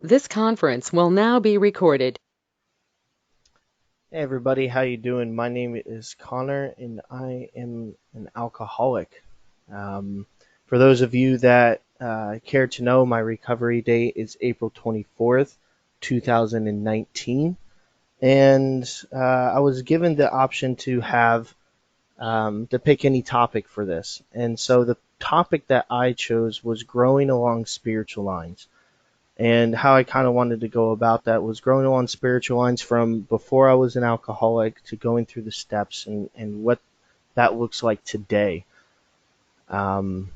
This conference will now be recorded. Hey everybody, how you doing? My name is Connor and I am an alcoholic. For those of you that care to know, my recovery date is April 24th, 2019. And I was given the option to have to pick any topic for this. And so the topic that I chose was growing along spiritual lines. And how I kind of wanted to go about that was growing on spiritual lines from before I was an alcoholic to going through the steps and what that looks like today. Um,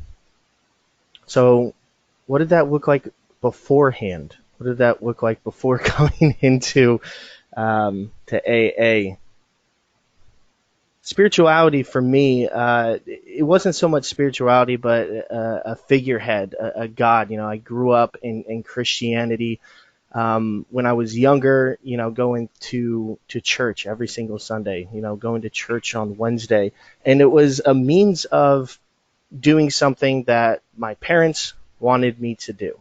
so, what did that look like beforehand? What did that look like before coming into to AA? Spirituality for me, it wasn't so much spirituality, but a figurehead, a God. I grew up in Christianity. When I was younger, going to church every single Sunday, going to church on Wednesday. And it was a means of doing something that my parents wanted me to do.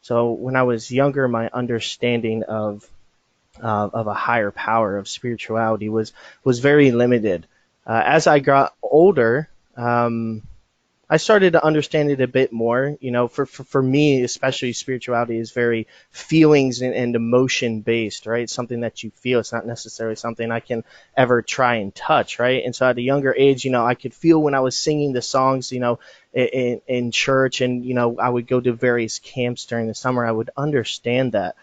So when I was younger, my understanding of a higher power of spirituality was very limited. As I got older, I started to understand it a bit more. For me, especially spirituality is very feelings and emotion based, right? It's something that you feel. It's not necessarily something I can ever try and touch, right? And so at a younger age, I could feel when I was singing the songs, in church, and I would go to various camps during the summer. I would understand that,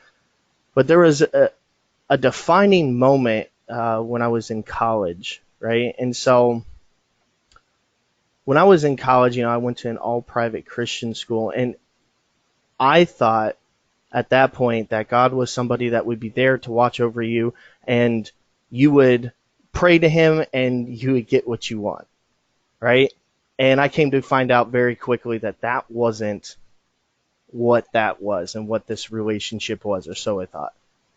but there was a defining moment when I was in college, right? And so when I was in college, I went to an all private Christian school, and I thought at that point that God was somebody that would be there to watch over you, and you would pray to him and you would get what you want, right? And I came to find out very quickly that that wasn't what that was and what this relationship was, or so I thought.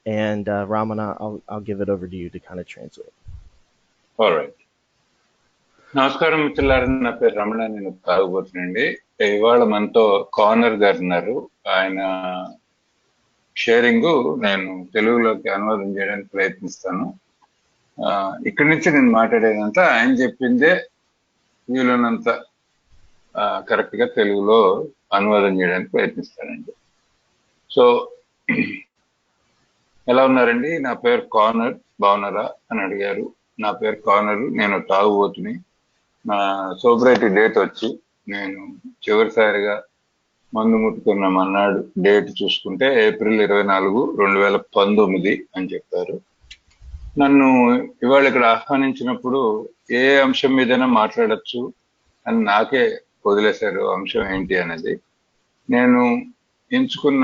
And Ramana, I'll give it over to you to kind of translate. All right. నమస్కారం మిత్రులారా, నా పేరు రమణ. నేను తాగుబోతునండి. ఇవాళ మనతో corner గారు ఉన్నారు. ఆయన షేరింగ్ నేను తెలుగులోకి అనువాదం చేయడానికి ప్రయత్నిస్తాను. ఇక్కడి నుంచి నేను మాట్లాడేదంతా ఆయన చెప్పిందే వీలున్నంత కరెక్ట్ గా తెలుగులో అనువాదం చేయడానికి ప్రయత్నిస్తానండి. సో ఎలా ఉన్నారండి? నా పేరు కార్నర్, బాగున్నారా అని అడిగారు. నా పేరు కార్నర్, నేను తాగుబోతుని. నా సోబ్రైటీ డేట్ వచ్చి నేను చివరిసారిగా మందు ముట్టుకున్న మన్నాడు డేట్ చూసుకుంటే ఏప్రిల్ 24, 2019 అని చెప్పారు. నన్ను ఇవాళ ఇక్కడ ఆహ్వానించినప్పుడు ఏ అంశం మీదైనా మాట్లాడచ్చు అని నాకే వదిలేశారు అంశం ఏంటి అనేది. నేను ఎంచుకున్న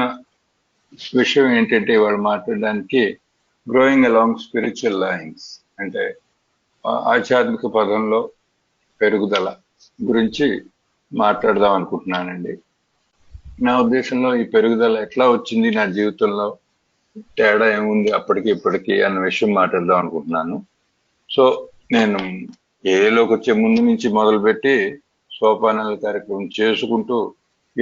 విషయం ఏంటంటే ఇవాళ మాట్లాడడానికి గ్రోయింగ్ అలాంగ్ స్పిరిచువల్ లైన్స్, అంటే ఆధ్యాత్మిక పదంలో పెరుగుదల గురించి మాట్లాడదాం అనుకుంటున్నానండి. నా ఉద్దేశంలో ఈ పెరుగుదల ఎట్లా వచ్చింది, నా జీవితంలో తేడా ఏముంది అప్పటికి ఇప్పటికి అన్న విషయం మాట్లాడదాం అనుకుంటున్నాను. సో నేను ఏలోకి వచ్చే ముందు నుంచి మొదలుపెట్టి సోపానాల కార్యక్రమం చేసుకుంటూ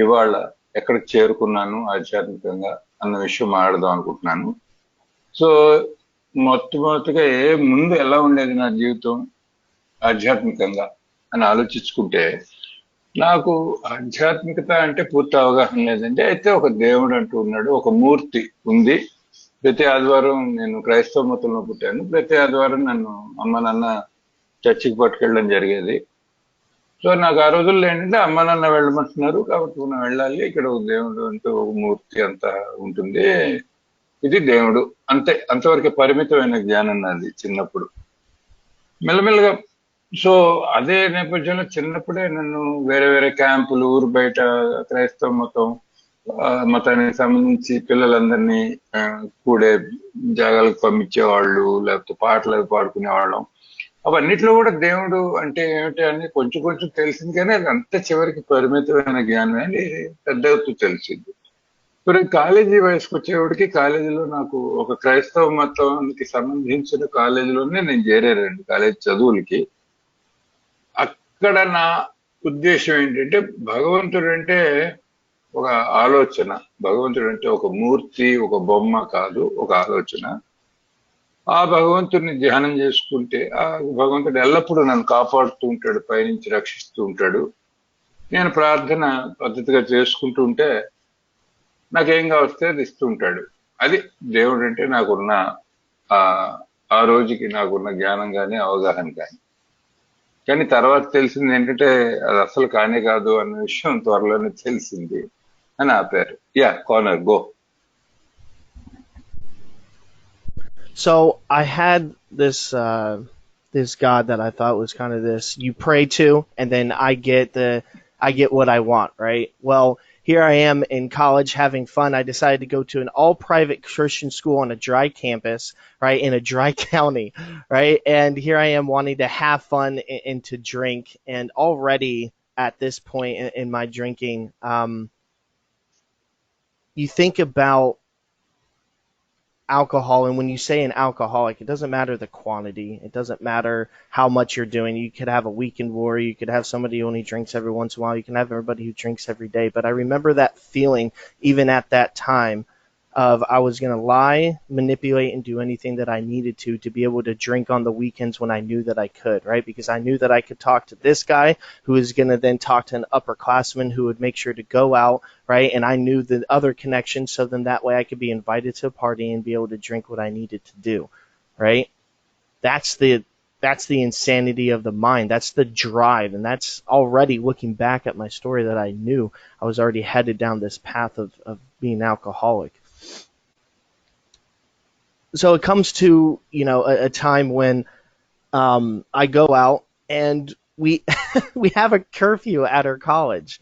ఇవాళ ఎక్కడికి చేరుకున్నాను ఆధ్యాత్మికంగా అన్న విషయం మాట్లాడదాం అనుకుంటున్నాను. సో మొట్టమొదటిగా ముందు ఎలా ఉండేది నా జీవితం ఆధ్యాత్మికంగా అని ఆలోచించుకుంటే, నాకు ఆధ్యాత్మికత అంటే పూర్తి అవగాహన లేదండి. అయితే ఒక దేవుడు అంటూ ఉన్నాడు, ఒక మూర్తి ఉంది. ప్రతి ఆదివారం, నేను క్రైస్తవ మతంలో పుట్టాను, ప్రతి ఆదివారం నన్ను అమ్మ నాన్న చర్చికి పట్టుకెళ్ళడం జరిగేది. సో నాకు ఆ రోజుల్లో ఏంటంటే అమ్మ నాన్న వెళ్ళమంటున్నారు కాబట్టి మనం వెళ్ళాలి, ఇక్కడ ఒక దేవుడు అంటూ ఒక మూర్తి అంతా ఉంటుంది, ఇది దేవుడు అంతే. అంతవరకు పరిమితమైన జ్ఞానం నాది చిన్నప్పుడు. మెల్లమెల్లగా సో అదే నేపథ్యంలో చిన్నప్పుడే నన్ను వేరే వేరే క్యాంపులు, ఊరు బయట క్రైస్తవ మతానికి సంబంధించి పిల్లలందరినీ కూడే జాగాలకు పంపించేవాళ్ళు, లేకపోతే పాటలు అవి పాడుకునేవాళ్ళం. అవన్నిట్లో కూడా దేవుడు అంటే ఏమిటి అని కొంచెం కొంచెం తెలిసింది, కానీ అది అంత చివరికి పరిమితమైన జ్ఞానం అని పెద్దవుతూ తెలిసింది. ఇప్పుడు కాలేజీ వయసుకు వచ్చేవాడికి కాలేజీలో నాకు ఒక క్రైస్తవ మతానికి సంబంధించిన కాలేజీలోనే నేను చేరానండి, కాలేజీ చదువులకి. అక్కడ నా ఉద్దేశం ఏంటంటే భగవంతుడు అంటే ఒక ఆలోచన. భగవంతుడు అంటే ఒక మూర్తి, ఒక బొమ్మ కాదు, ఒక ఆలోచన. ఆ భగవంతుడిని ధ్యానం చేసుకుంటే ఆ భగవంతుడు ఎల్లప్పుడూ నన్ను కాపాడుతూ ఉంటాడు, పైనుంచి రక్షిస్తూ ఉంటాడు. నేను ప్రార్థన పద్ధతిగా చేసుకుంటూ ఉంటే నాకేం కావస్తే అది ఇస్తూ ఉంటాడు. అది దేవుడు అంటే నాకున్న ఆ ఆ రోజుకి నాకున్న జ్ఞానం కానీ అవగాహన కానీ. కానీ తర్వాత తెలిసింది ఏంటంటే అది అసలు కానే కాదు అన్న విషయం త్వరలోనే తెలిసింది అని ఆపారు. Yeah corner go. So I had this God that I thought was kind of this you pray to, and then I get what I want, right? Well, here I am in college having fun. I decided to go to an all private Christian school on a dry campus, right, in a dry county, right? And here I am wanting to have fun and to drink, and already at this point in my drinking, you think about alcohol, and when you say an alcoholic, it doesn't matter the quantity, it doesn't matter how much you're doing. You could have a weekend warrior, you could have somebody who only drinks every once in a while, you can have everybody who drinks every day. But I remember that feeling even at that time of I was going to lie, manipulate, and do anything that I needed to be able to drink on the weekends when I knew that I could, right? Because I knew that I could talk to this guy who was going to then talk to an upperclassman who would make sure to go out, right? And I knew the other connections, so then that way I could be invited to a party and be able to drink what I needed to do, right? That's the insanity of the mind. That's the drive, and that's already looking back at my story that I knew I was already headed down this path of being alcoholic. So it comes to a time when I go out and we we have a curfew at our college,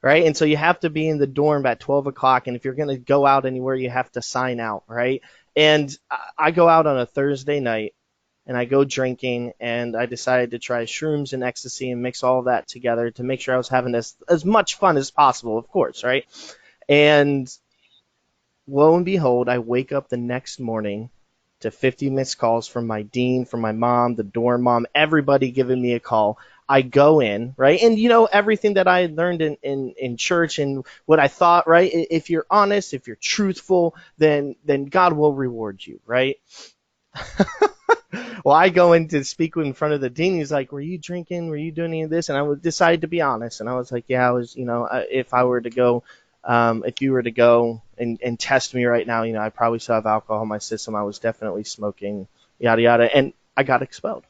right? And so you have to be in the dorm at 12 o'clock, and if you're going to go out anywhere, you have to sign out, right? And I go out on a Thursday night and I go drinking, and I decided to try shrooms and ecstasy and mix all of that together to make sure I was having as much fun as possible, of course, right? And lo and behold, I wake up the next morning to 50 missed calls from my dean, from my mom, the dorm mom, everybody giving me a call. I go in, right? And everything that I had learned in church and what I thought, right? If you're honest, if you're truthful, then God will reward you, right? Well, I go in to speak in front of the dean. He's like, "Were you drinking? Were you doing any of this?" And I would decide to be honest. And I was like, "Yeah, I was. If I were to go, if you were to go and test me right now, I probably still have alcohol in my system. I was definitely smoking, yada yada." And I got expelled.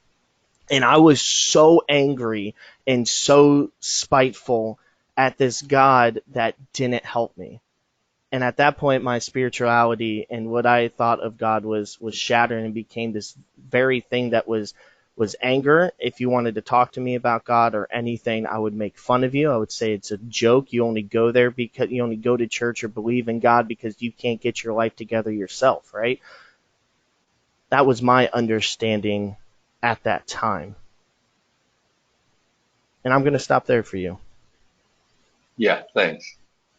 And I was so angry and so spiteful at this God that didn't help me. And at that point, my spirituality and what I thought of God was shattered and became this very thing that was anger. If you wanted to talk to me about God or anything, I would make fun of you. I would say it's a joke. You only go there because you only go to church or believe in God because you can't get your life together yourself, right? That was my understanding at that time. And I'm going to stop there for you. Yeah thanks.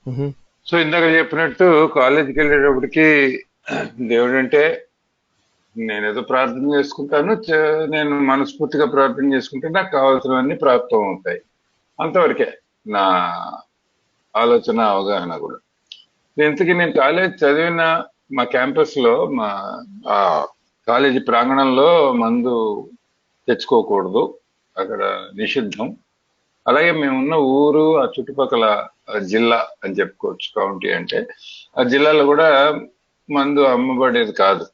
Hmm. So ఇందాక చెప్పినట్టు కాలేజీకి వెళ్ళేటప్పటికి దేవుడు అంటే నేనేదో ప్రార్థన చేసుకుంటాను, నేను మనస్ఫూర్తిగా ప్రార్థన చేసుకుంటే నాకు కావాల్సినవన్నీ ప్రాప్తం అవుతాయి. అంతవరకే నా ఆలోచన, అవగాహన కూడా. ఇంతకీ నేను కాలేజ్ చదివిన మా క్యాంపస్ లో మా ఆ కాలేజీ ప్రాంగణంలో మందు తెచ్చుకోకూడదు, అక్కడ నిషిద్ధం. అలాగే మేమున్న ఊరు, ఆ చుట్టుపక్కల జిల్లా అని చెప్పుకోవచ్చు, కౌంటీ అంటే ఆ జిల్లాలో కూడా మందు అమ్మబడేది కాదు.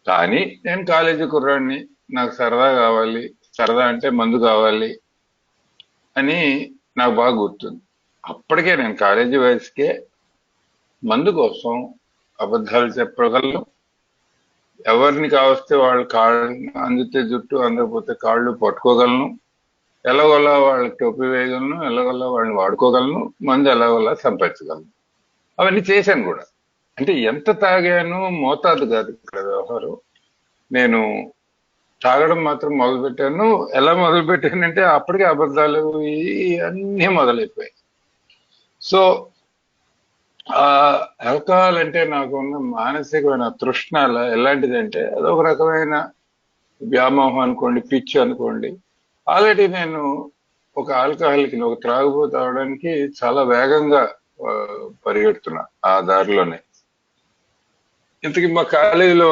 కానీ నేను కాలేజీ కుర్రాడిని, నాకు సరదా కావాలి, సరదా అంటే మందు కావాలి అని నాకు బాగా గుర్తుంది. అప్పటికే నేను కాలేజీ వయసుకే మందు కోసం అబద్ధాలు చెప్పగలను. ఎవరిని కావస్తే వాళ్ళు కాళ్ళు అందితే జుట్టు, అందకపోతే కాళ్ళు పట్టుకోగలను. ఎలాగోలా వాళ్ళకి టోపీ వేయగలను, ఎలాగోలా వాళ్ళని వాడుకోగలను, మందు ఎలాగోలా సంపాదించగలను. అవన్నీ చేశాను కూడా. అంటే ఎంత తాగాను మోతాదు కాదు ఇక్కడ వ్యవహారం. నేను తాగడం మాత్రం మొదలుపెట్టాను. ఎలా మొదలుపెట్టానంటే అప్పటికే అబద్ధాలు అన్నీ మొదలైపోయాయి. సో ఆ ఆల్కహాల్ అంటే నాకు ఉన్న మానసికమైన తృష్ణ ఎలాంటిదంటే అదొక రకమైన వ్యామోహం అనుకోండి, పిచ్చి అనుకోండి. ఆల్రెడీ నేను ఒక ఆల్కహాలిక్ ఒక త్రాగుబోతు అవడానికి చాలా వేగంగా ఆ, పరిగెడుతున్నా ఆ దారిలోనే. ఇంతకీ మా కాలేజీలో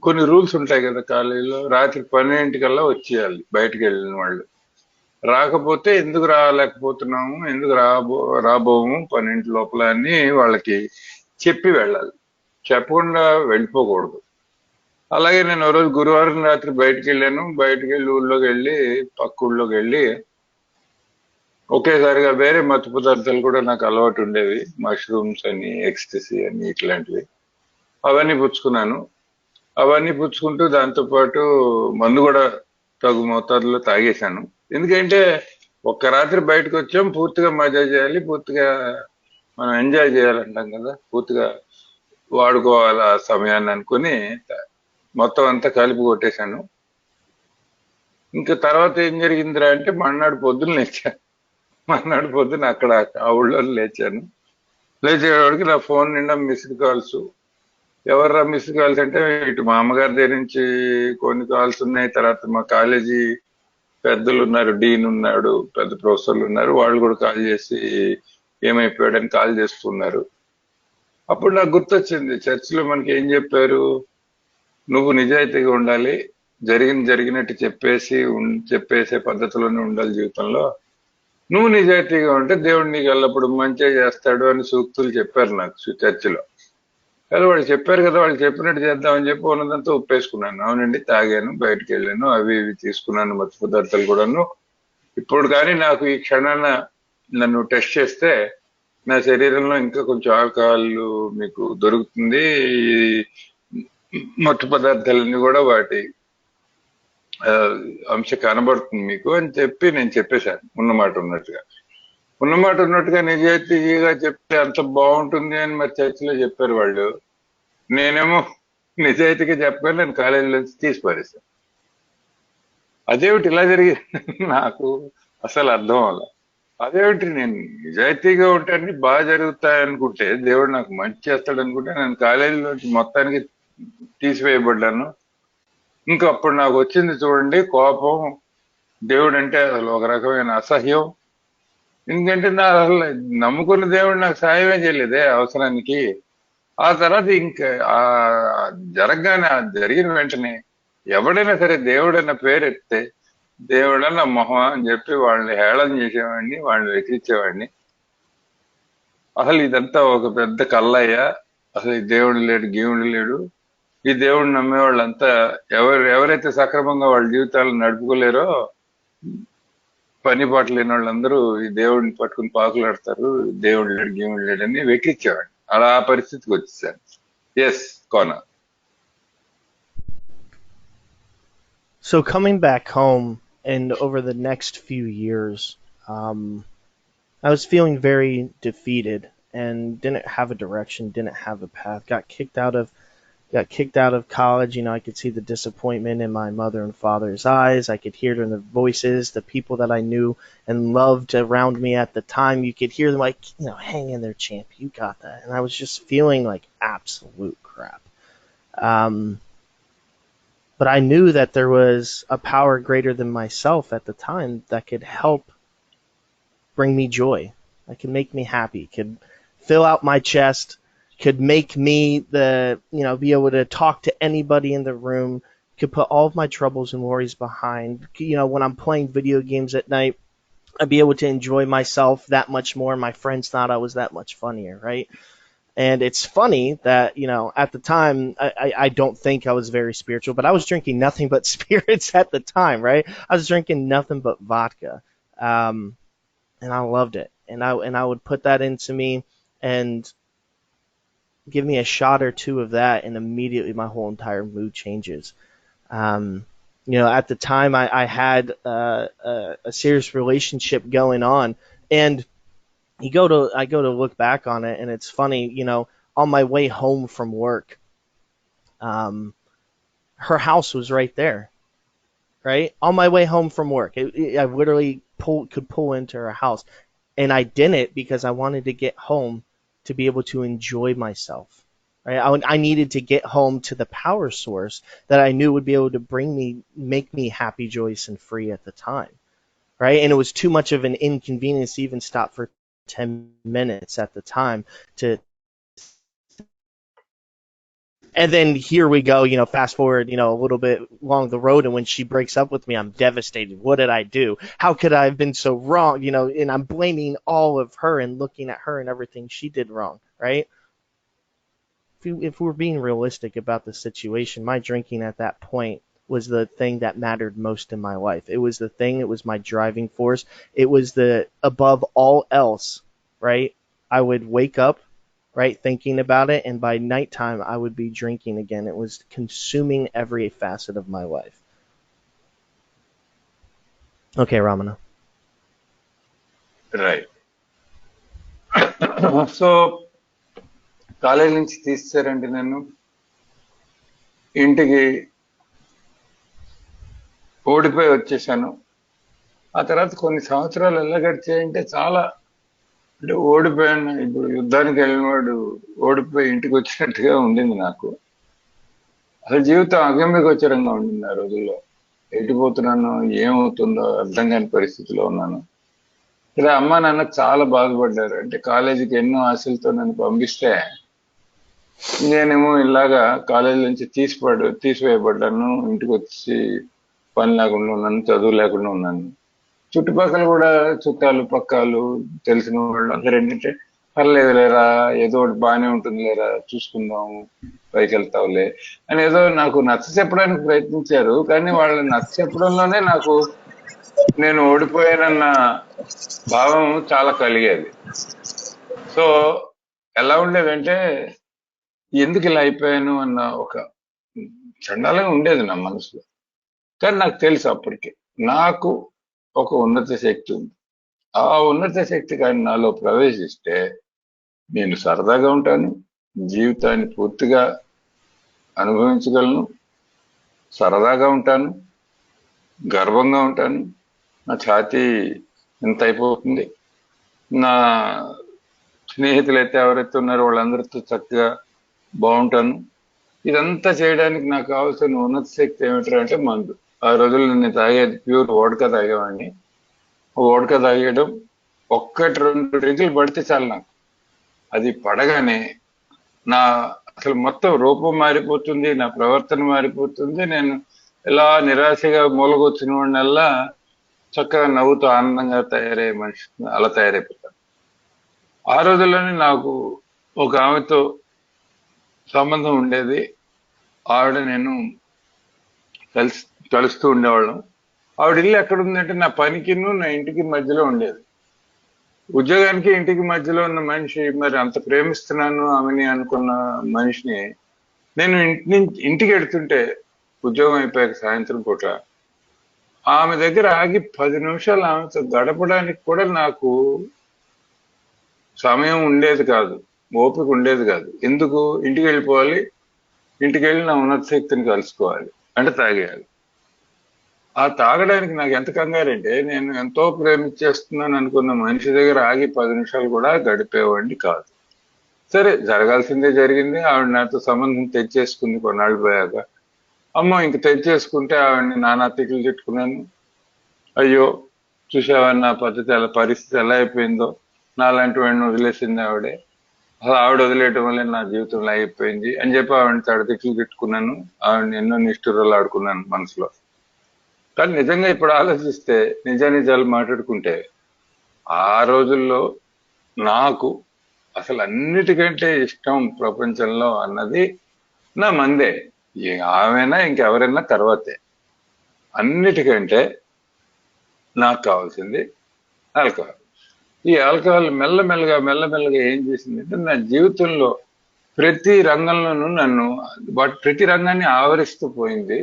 కొన్ని రూల్స్ ఉంటాయి కదా కాలేజీలో. రాత్రి 12 వచ్చేయాలి బయటికి వెళ్ళిన వాళ్ళు. రాకపోతే ఎందుకు రాలేకపోతున్నాము, ఎందుకు రాబోము 12 లోపల అని వాళ్ళకి చెప్పి వెళ్ళాలి. చెప్పకుండా వెళ్ళిపోకూడదు. అలాగే నేను ఓ రోజు గురువారం రాత్రి బయటికి వెళ్ళాను. బయటికి వెళ్ళి ఊళ్ళోకి వెళ్ళి పక్క ఊళ్ళోకి వెళ్ళి ఒకేసారిగా వేరే మత్తు పదార్థాలు కూడా నాకు అలవాటు ఉండేవి. మష్రూమ్స్ అని, ఎక్స్టసీ అని, ఇట్లాంటివి అవన్నీ పుచ్చుకున్నాను. అవన్నీ పుచ్చుకుంటూ దాంతో పాటు మందు కూడా తగు మోతాదులో తాగేశాను. ఎందుకంటే ఒక్క రాత్రి బయటకు వచ్చాం, పూర్తిగా మజా చేయాలి, పూర్తిగా మనం ఎంజాయ్ చేయాలంటాం కదా, పూర్తిగా వాడుకోవాలి ఆ సమయాన్ని అనుకుని మొత్తం అంతా కలిపి కొట్టేశాను. ఇంకా తర్వాత ఏం జరిగిందిరా అంటే మర్నాడు పొద్దున్న లేచాను. మర్నాడు పొద్దున అక్కడ ఆ ఊళ్ళో లేచాను. లేచేవాడికి నా ఫోన్ నిండా మిస్డ్ కాల్స్. ఎవర్రా మిస్డ్ కాల్స్ అంటే ఇటు మా అమ్మగారి దగ్గర నుంచి కొన్ని కాల్స్ ఉన్నాయి. తర్వాత మా కాలేజీ పెద్దలు ఉన్నారు, డీన్ ఉన్నాడు, పెద్ద ప్రొఫెసర్లు ఉన్నారు, వాళ్ళు కూడా కాల్ చేసి ఏమైపోయాడని కాల్ చేస్తున్నారు. అప్పుడు నాకు గుర్తొచ్చింది, చర్చిలో మనకి ఏం చెప్పారు, నువ్వు నిజాయితీగా ఉండాలి, జరిగినట్టు చెప్పేసే పద్ధతిలోనే ఉండాలి జీవితంలో. నువ్వు నిజాయితీగా ఉంటే దేవుడు నీకు ఎల్లప్పుడు మంచిగా చేస్తాడు అని సూక్తులు చెప్పారు నాకు చర్చిలో. కానీ వాళ్ళు చెప్పారు కదా, వాళ్ళు చెప్పినట్టు చేద్దామని చెప్పి ఉన్నదంతా ఉప్పేసుకున్నాను. అవునండి, తాగాను, బయటకు వెళ్ళాను, అవి ఇవి తీసుకున్నాను, మత్తు పదార్థాలు కూడాను. ఇప్పుడు కానీ నాకు ఈ క్షణాన నన్ను టెస్ట్ చేస్తే నా శరీరంలో ఇంకా కొంచెం ఆల్కహాల్ మీకు దొరుకుతుంది. ఈ మత్తు పదార్థాలన్నీ కూడా వాటి ఆ, అంశ కనబడుతుంది మీకు అని చెప్పి నేను చెప్పేశాను ఉన్నమాట ఉన్నట్టుగా నిజాయితీగా చెప్తే అంత బాగుంటుంది అని మరి చర్చిలో చెప్పారు వాళ్ళు. నేనేమో నిజాయితీగా చెప్పగానే నేను కాలేజీలో నుంచి తీసి పారేశాను. అదేమిటి ఇలా జరిగింది నాకు అసలు అర్థం అవ్వాల. అదేమిటి, నేను నిజాయితీగా ఉంటే అన్ని బాగా జరుగుతాయనుకుంటే, దేవుడు నాకు మంచి చేస్తాడు అనుకుంటే నేను కాలేజీలోంచి మొత్తానికి తీసివేయబడ్డాను. ఇంకా అప్పుడు నాకు వచ్చింది చూడండి కోపం. దేవుడు అంటే అసలు ఒక రకమైన అసహ్యం. ఎందుకంటే నా అసలు నమ్ముకున్న దేవుడు నాకు సాయమే చేయలేదే అవసరానికి. ఆ తర్వాత ఇంకా ఆ జరగగానే, ఆ జరిగిన వెంటనే ఎవడైనా సరే దేవుడన్న పేరు ఎత్తే దేవుడన్న మొహం అని చెప్పి వాళ్ళని హేళన చేసేవాడిని, వాళ్ళని వెకిరించేవాడిని. అసలు ఇదంతా ఒక పెద్ద కల్లయ్య, అసలు ఈ దేవుడు లేడు, గీవుడు లేడు. ఈ దేవుడిని నమ్మే వాళ్ళంతా ఎవరైతే సక్రమంగా వాళ్ళ జీవితాలను నడుపుకోలేరో, పని పాట లేని వాళ్ళందరూ ఈ దేవుడిని పట్టుకుని పాకులాడతారు, దేవుడు లేడు, గీవుడు లేడని వెకిరించేవాడిని. అలా ఆ పరిస్థితికి వచ్చేసాను. Yes, Kona. So coming back home and over the next few years, I was feeling very defeated and didn't have a direction, didn't have a path. Got kicked out of college. You know, I could see the disappointment in my mother and father's eyes. I could hear it in their voices. The people that I knew and loved around me at the time, you could hear them like, hang in there, champ. You got that. And I was just feeling like absolute crap. Um, but I knew that there was a power greater than myself at the time that could help bring me joy, that could make me happy, could fill out my chest, could make me be able to talk to anybody in the room, could put all of my troubles and worries behind. When I'm playing video games at night, I'd be able to enjoy myself that much more. My friends thought I was that much funnier, right? And it's funny that, at the time, I don't think I was very spiritual, but I was drinking nothing but spirits at the time, right? I was drinking nothing but vodka. And I loved it. And I would put that into me and give me a shot or two of that, and immediately my whole entire mood changes. At the time, I had a serious relationship going on, and I go to look back on it, and it's funny. On my way home from work, her house was right there, right on my way home from work. I literally could pull into her house, and I didn't because I wanted to get home to be able to enjoy myself. Right? I needed to get home to the power source that I knew would be able to make me happy, joyous, and free at the time. right? And it was too much of an inconvenience to even stop for 10 minutes at the time to, and then here we go, fast forward, a little bit along the road. And when she breaks up with me, I'm devastated. What did I do? How could I have been so wrong? And I'm blaming all of her and looking at her and everything she did wrong, right? If we're being realistic about the situation, my drinking at that point was the thing that mattered most in my life. It was the thing, it was my driving force. It was the above all else, right? I would wake up, right, thinking about it, and by nighttime I would be drinking again. It was consuming every facet of my life. Okay, Ramana. Right. So college నుంచి తీసేశారండి నన్ను. ఇంటికి ఓడిపోయి వచ్చేసాను. ఆ తర్వాత కొన్ని సంవత్సరాలు ఎలా గడిచాయంటే చాలా, అంటే ఓడిపోయాను. ఇప్పుడు యుద్ధానికి వెళ్ళినవాడు ఓడిపోయి ఇంటికి వచ్చినట్టుగా ఉండింది నాకు. అసలు జీవితం అగమ్య గోచరంగా ఉండింది ఆ రోజుల్లో. ఎటుపోతున్నాను, ఏమవుతుందో అర్థం కాని పరిస్థితిలో ఉన్నాను. ఇలా అమ్మ నాన్న చాలా బాధపడ్డారు. అంటే కాలేజీకి ఎన్నో ఆశలతో నన్ను పంపిస్తే నేనేమో ఇలాగా కాలేజీ నుంచి తీసివేయబడ్డాను. ఇంటికి వచ్చి పని లేకుండా ఉన్నాను, చదువు లేకుండా ఉన్నాను. చుట్టుపక్కల కూడా చుట్టాలు పక్కాలు తెలిసిన వాళ్ళు అందరూ ఏంటంటే, పర్లేదు లేరా, ఏదో ఒకటి బాగానే ఉంటుంది లేరా, చూసుకుందాం, పైకి వెళ్తావులే అని ఏదో నాకు నచ్చ చెప్పడానికి ప్రయత్నించారు. కానీ వాళ్ళ నచ్చ చెప్పడంలోనే నాకు నేను ఓడిపోయానన్న భావం చాలా కలిగేది. సో ఎలా ఉండేదంటే, ఎందుకు ఇలా అయిపోయాను అన్న ఒక చండాలంగా ఉండేది నా మనసులో. కానీ నాకు తెలుసు అప్పటికే నాకు ఒక ఉన్నత శక్తి ఉంది. ఆ ఉన్నత శక్తి కానీ నాలో ప్రవేశిస్తే నేను సరదాగా ఉంటాను, జీవితాన్ని పూర్తిగా అనుభవించగలను, సరదాగా ఉంటాను, గర్వంగా ఉంటాను. నా ఛాతీ ఎంత అయిపోతుంది. నా స్నేహితులు అయితే ఎవరైతే ఉన్నారో వాళ్ళందరితో చక్కగా బాగుంటాను. ఇదంతా చేయడానికి నాకు కావాల్సిన ఉన్నత శక్తి ఏమిటంటే మందు. ఆ రోజుల్లో నేను తాగేది ప్యూర్ వోడ్కా తాగేవాడిని. వోడ్కా తాగేయడం, ఒక్కటి 2 డ్రింకులు పడితే చాలు నాకు. అది పడగానే నా అసలు మొత్తం రూపం మారిపోతుంది, నా ప్రవర్తన మారిపోతుంది. నేను ఇలా నిరాశగా మూలగొచ్చిన వాడినల్లా చక్కగా నవ్వుతూ ఆనందంగా తయారయ్యే మనిషి అలా తయారైపోతాను. ఆ రోజుల్లోనే నాకు ఒక ఆమెతో సంబంధం ఉండేది. ఆవిడ నేను కలుస్తూ ఉండేవాళ్ళం. ఆవిడ ఇల్లు ఎక్కడుందంటే నా పనికిను నా ఇంటికి మధ్యలో ఉండేది. ఉద్యోగానికి ఇంటికి మధ్యలో ఉన్న మనిషి మరి అంత ప్రేమిస్తున్నాను ఆమెని అనుకున్న మనిషిని నేను ఇంటికి వెడుతుంటే, ఉద్యోగం అయిపోయాక సాయంత్రం పూట ఆమె దగ్గర ఆగి 10 నిమిషాలు ఆమెతో గడపడానికి కూడా నాకు సమయం ఉండేది కాదు, ఓపిక ఉండేది కాదు. ఎందుకు? ఇంటికి వెళ్ళిపోవాలి, ఇంటికి వెళ్ళి నా ఉన్నత శక్తిని కలుసుకోవాలి అంటే తాగేయాలి. ఆ తాగడానికి నాకు ఎంత కంగారంటే, నేను ఎంతో ప్రేమించేస్తున్నాను అనుకున్న మనిషి దగ్గర ఆగి 10 నిమిషాలు కూడా గడిపేవాడిని కాదు. సరే, జరగాల్సిందే జరిగింది. ఆవిడ నాతో సంబంధం తెచ్చేసుకుంది కొన్నాళ్ళు పోయాక. అమ్మో, ఇంక తెచ్చేసుకుంటే ఆవిడని నానా తిట్లు తిట్టుకున్నాను. అయ్యో, చూసావా నా పరిస్థితి ఎలా అయిపోయిందో, నాలాంటి వాడిని వదిలేసింది ఆవిడే, అసలు ఆవిడ వదిలేయటం వల్లే నా జీవితంలో అయిపోయింది అని చెప్పి ఆవిడని తిట్లు తిట్టుకున్నాను. ఆవిడని ఎన్నో నిష్ఠురాలు ఆడుకున్నాను మనసులో. కానీ నిజంగా ఇప్పుడు ఆలోచిస్తే, నిజాలు మాట్లాడుకుంటే, ఆ రోజుల్లో నాకు అసలు అన్నిటికంటే ఇష్టం ప్రపంచంలో అన్నది నా మందే. ఆమెనా ఇంకెవరైనా తర్వాతే. అన్నిటికంటే నాకు కావాల్సింది ఆల్కహాల్. ఈ ఆల్కహాల్ మెల్లమెల్లగా ఏం చేసిందంటే, నా జీవితంలో ప్రతి రంగంలోనూ నన్ను ప్రతి రంగాన్ని ఆవరిస్తూ పోయింది.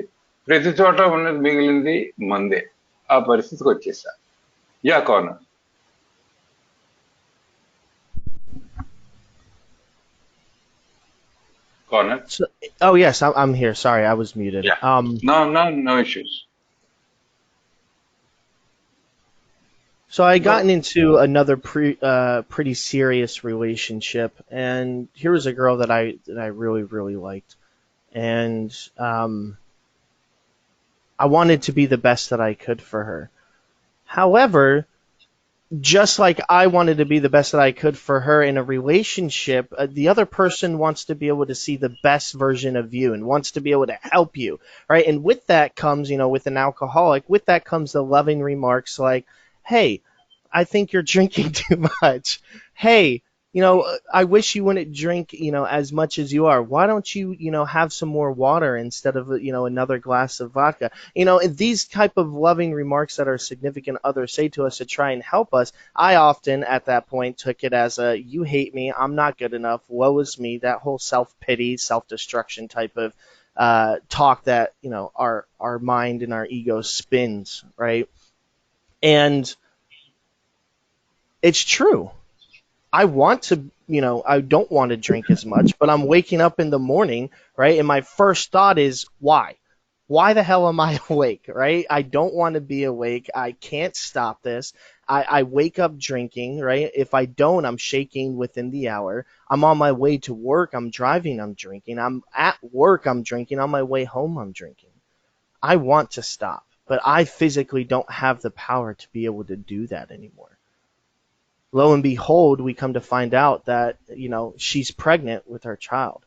ప్రతి చోట ఉన్నది మిగిలింది మందే. ఆ పరిస్థితికి వచ్చేసా. Yeah corner. So, oh yes, I'm here. Sorry, I was muted. Yeah. No issues. So I gotten into another pretty serious relationship, and here was a girl that I really liked, and I wanted to be the best that I could for her. However, just like I wanted to be the best that I could for her in a relationship, the other person wants to be able to see the best version of you and wants to be able to help you, right? And with that comes, with an alcoholic, with that comes the loving remarks like, "Hey, I think you're drinking too much. Hey, I wish you wouldn't drink, as much as you are. Why don't you, have some more water instead of, another glass of vodka?" These type of loving remarks that our significant others say to us to try and help us, I often at that point took it as a, "You hate me, I'm not good enough, woe is me," that whole self-pity, self-destruction type of talk that, our mind and our ego spins, right? And it's true. I want to, I don't want to drink as much, but I'm waking up in the morning, right? And my first thought is, why? Why the hell am I awake, right? I don't want to be awake. I can't stop this. I wake up drinking, right? If I don't, I'm shaking within the hour. I'm on my way to work. I'm driving. I'm drinking. I'm at work. I'm drinking. On my way home, I'm drinking. I want to stop, but I physically don't have the power to be able to do that anymore. Lo and behold, we come to find out that, she's pregnant with our child.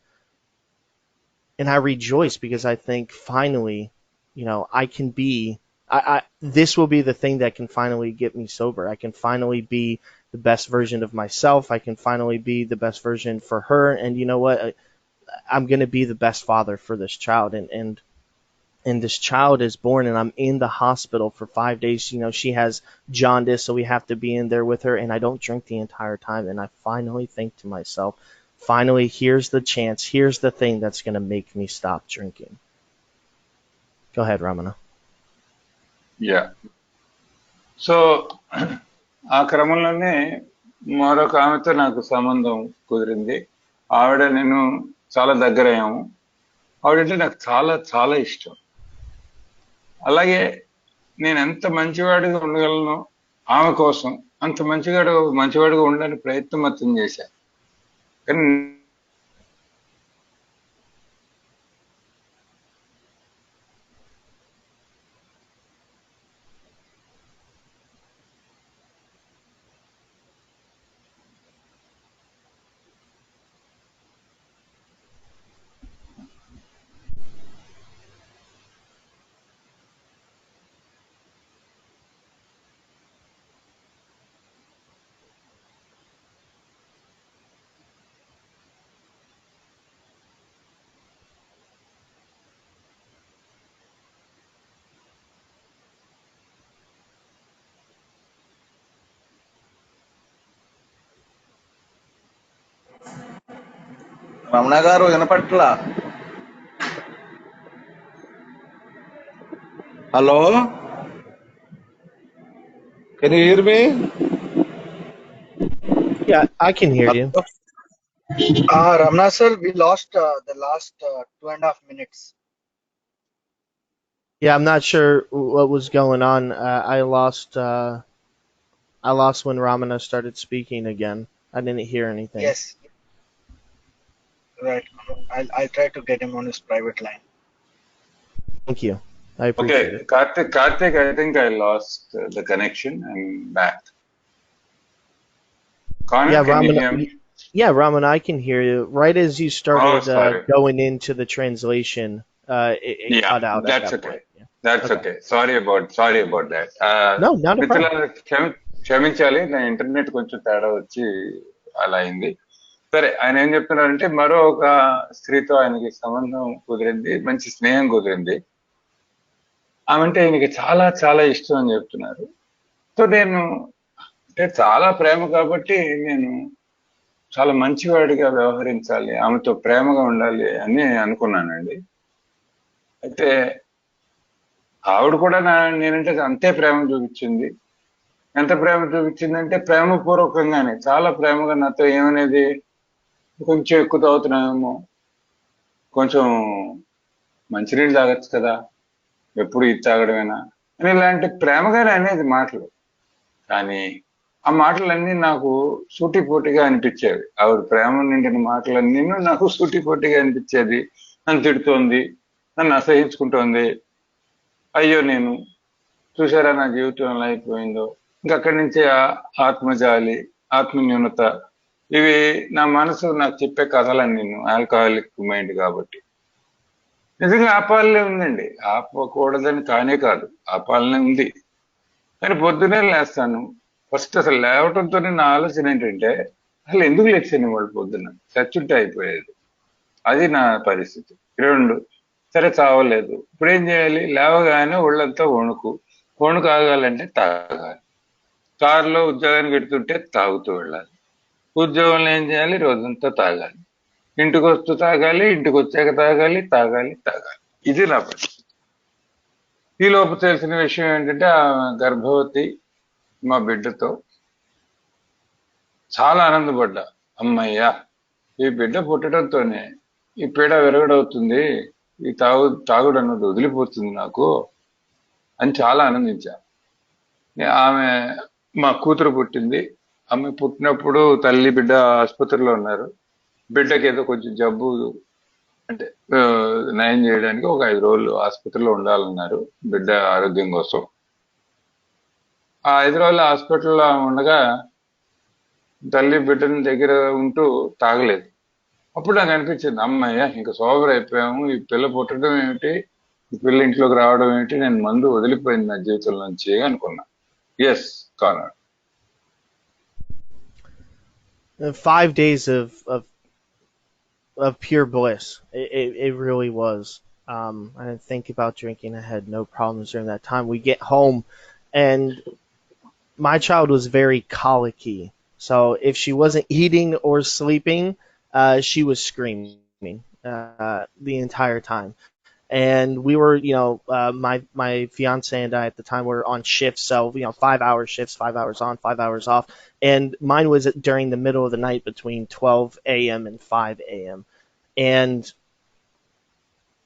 And I rejoice because I think finally, I can be, this will be the thing that can finally get me sober. I can finally be the best version of myself. I can finally be the best version for her. And you know what? I'm going to be the best father for this child. And this child is born and I'm in the hospital for 5 days. She has jaundice, so we have to be in there with her, and I don't drink the entire time. And I finally think to myself, finally, here's the chance, here's the thing that's going to make me stop drinking. Go ahead, Ramana. Yeah so ఆ క్రమంలోనే మరొక ఆమెతో నాకు సంబంధం కుదిరింది. ఆవిడ నేను చాలా దగ్గరయ్యాము. ఆవిడంటే నాకు చాలా చాలా ఇష్టం. అలాగే నేను ఎంత మంచివాడిగా ఉండగలను ఆమె కోసం, అంత మంచివాడిగా ఉండడానికి ప్రయత్నం మొత్తం చేశాను. కానీ రమణ గారు వినపట్ల. Hello, can you hear me? Yeah, I can hear you. Ramna sir, we lost the last 2.5 minutes. Yeah, I'm not sure what was going on. I lost when Ramana started speaking again. I didn't hear anything. Yes. Right. I'll try to get him on his private line. Thank you. I appreciate it. Karthik, I think I lost the connection. I'm back. Connor, Yeah, can you Ramana. hear me? Yeah, Ramana, I can hear you. Right as you started sorry. going into the translation, it Yeah, cut out at that's that okay. point. Yeah. That's okay. Sorry about that. No, not a problem. మిత్రులారా క్షమించాలి, నా internet కొంచెం తేడా వచ్చి అలా అయింది. సరే, ఆయన ఏం చెప్తున్నారంటే మరో ఒక స్త్రీతో ఆయనకి సంబంధం కుదిరింది, మంచి స్నేహం కుదిరింది. ఆమెంటే ఆయనకి చాలా చాలా ఇష్టం అని చెప్తున్నారు. సో నేను అంటే చాలా ప్రేమ కాబట్టి నేను చాలా మంచివాడిగా వ్యవహరించాలి, ఆమెతో ప్రేమగా ఉండాలి అని అనుకున్నానండి. అయితే ఆవిడ కూడా నేనంటే అంతే ప్రేమ చూపించింది. ఎంత ప్రేమ చూపించిందంటే ప్రేమపూర్వకంగానే చాలా ప్రేమగా నాతో ఏమనేది, కొంచెం ఎక్కువ తాగుతున్నామేమో, కొంచెం మంచినీళ్ళు తాగొచ్చు కదా, ఎప్పుడు ఇది తాగడమేనా అని ఇలాంటి ప్రేమగానే అనేది మాటలు. కానీ ఆ మాటలన్నీ నాకు సూటిపోటిగా అనిపించేవి. ఆవిడ ప్రేమ నిండిన మాటలన్నీ నాకు సూటిపోటిగా అనిపించేది. నన్ను తిడుతోంది, నన్ను అసహించుకుంటోంది. అయ్యో నేను చూసారా నా జీవితం ఎలా అయిపోయిందో. ఇంకా అక్కడి నుంచి ఆత్మజాలి, ఆత్మన్యూనత, ఇవి నా మనసు నాకు చెప్పే కథలని నేను ఆల్కహాలిక్ మైండ్ కాబట్టి. నిజంగా ఆపాలనే ఉందండి, ఆపకూడదని కానే కాదు, ఆపాలనే ఉంది. కానీ పొద్దునే లేస్తాను. ఫస్ట్ అసలు లేవటంతోనే నా ఆలోచన ఏంటంటే, అసలు ఎందుకు లేచాను వాళ్ళు పొద్దున్న, చచ్చుంటే అయిపోయేది. అది నా పరిస్థితి. రెండు, సరే చావలేదు, ఇప్పుడు ఏం చేయాలి? లేవగానే ఒళ్ళంతా వణుకు. వణుకు ఆగాలంటే తాగాలి. కారులో ఉద్యోగానికి పెడుతుంటే తాగుతూ వెళ్ళాలి. ఉద్యోగంలో ఏం చేయాలి? రోజంతా తాగాలి. ఇంటికి వస్తూ తాగాలి, ఇంటికి వచ్చాక తాగాలి, తాగాలి, తాగాలి. ఇది నా పరిస్థితి. ఈ లోపు తెలిసిన విషయం ఏంటంటే, ఆ గర్భవతి మా బిడ్డతో చాలా ఆనందపడ్డా. అమ్మయ్యా, ఈ బిడ్డ పుట్టడంతోనే ఈ పీడ విరగడవుతుంది, ఈ తాగుడు అన్నది వదిలిపోతుంది నాకు అని చాలా ఆనందించా. ఆమె మా కూతురు పుట్టింది. ఆమె పుట్టినప్పుడు తల్లి బిడ్డ ఆసుపత్రిలో ఉన్నారు. బిడ్డకి ఏదో కొంచెం జబ్బు, అంటే నయం చేయడానికి ఒక 5 రోజులు ఆసుపత్రిలో ఉండాలన్నారు బిడ్డ ఆరోగ్యం కోసం. ఆ 5 రోజులు హాస్పిటల్లో ఉండగా తల్లి బిడ్డని దగ్గర ఉంటూ తాగలేదు. అప్పుడు నాకు అనిపించింది, అమ్మయ్య ఇంకా సోబర్ అయిపోయాము, ఈ పిల్ల పుట్టడం ఏమిటి, ఈ పిల్ల ఇంట్లోకి రావడం ఏమిటి, నేను మందు వదిలిపోయింది నా జీవితం నుంచి అనుకున్నా. ఎస్, కారణం. 5 days of pure bliss. It really was. I didn't think about drinking. I had no problems during that time. We get home, and my child was very colicky. So if she wasn't eating or sleeping, she was screaming the entire time. And we were, my fiance and I at the time were on shifts, so 5-hour shifts, 5 hours on, 5 hours off, and mine was during the middle of the night between 12 a.m. and 5 a.m. And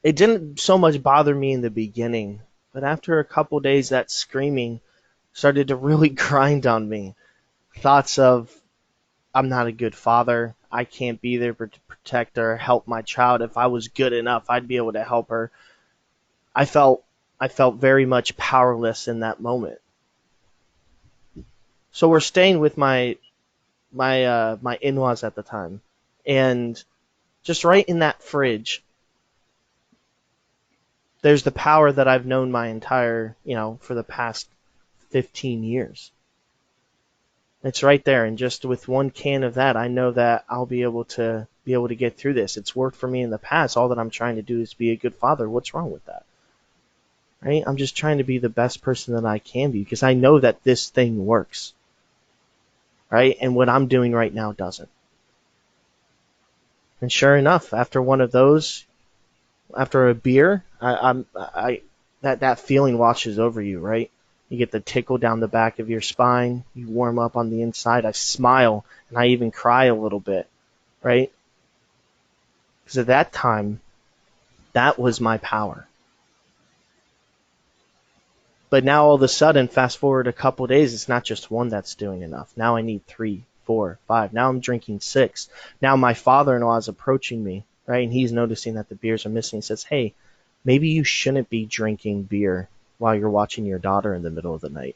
it didn't so much bother me in the beginning, but after a couple days, that screaming started to really grind on me. Thoughts of, I'm not a good father. I can't be there to protect her, help my child. If I was good enough, I'd be able to help her. I felt very much powerless in that moment. So we're staying with my in-laws at the time, and just right in that fridge, there's the power that I've known my entire, for the past 15 years. It's right there, and just with one can of that, I know that I'll be able to get through this. It's worked for me in the past. All that I'm trying to do is be a good father. What's wrong with that? Right? I'm just trying to be the best person that I can be, because I know that this thing works. Right? And what I'm doing right now doesn't. And sure enough, after one of those, after a beer, that feeling washes over you, right? You get the tickle down the back of your spine. You warm up on the inside. I smile, and I even cry a little bit, right? Because at that time, that was my power. But now all of a sudden, fast forward a couple days, it's not just one that's doing enough. Now I need 3, 4, 5. Now I'm drinking 6. Now my father-in-law is approaching me, right? And he's noticing that the beers are missing. He says, hey, maybe you shouldn't be drinking beer while you're watching your daughter in the middle of the night.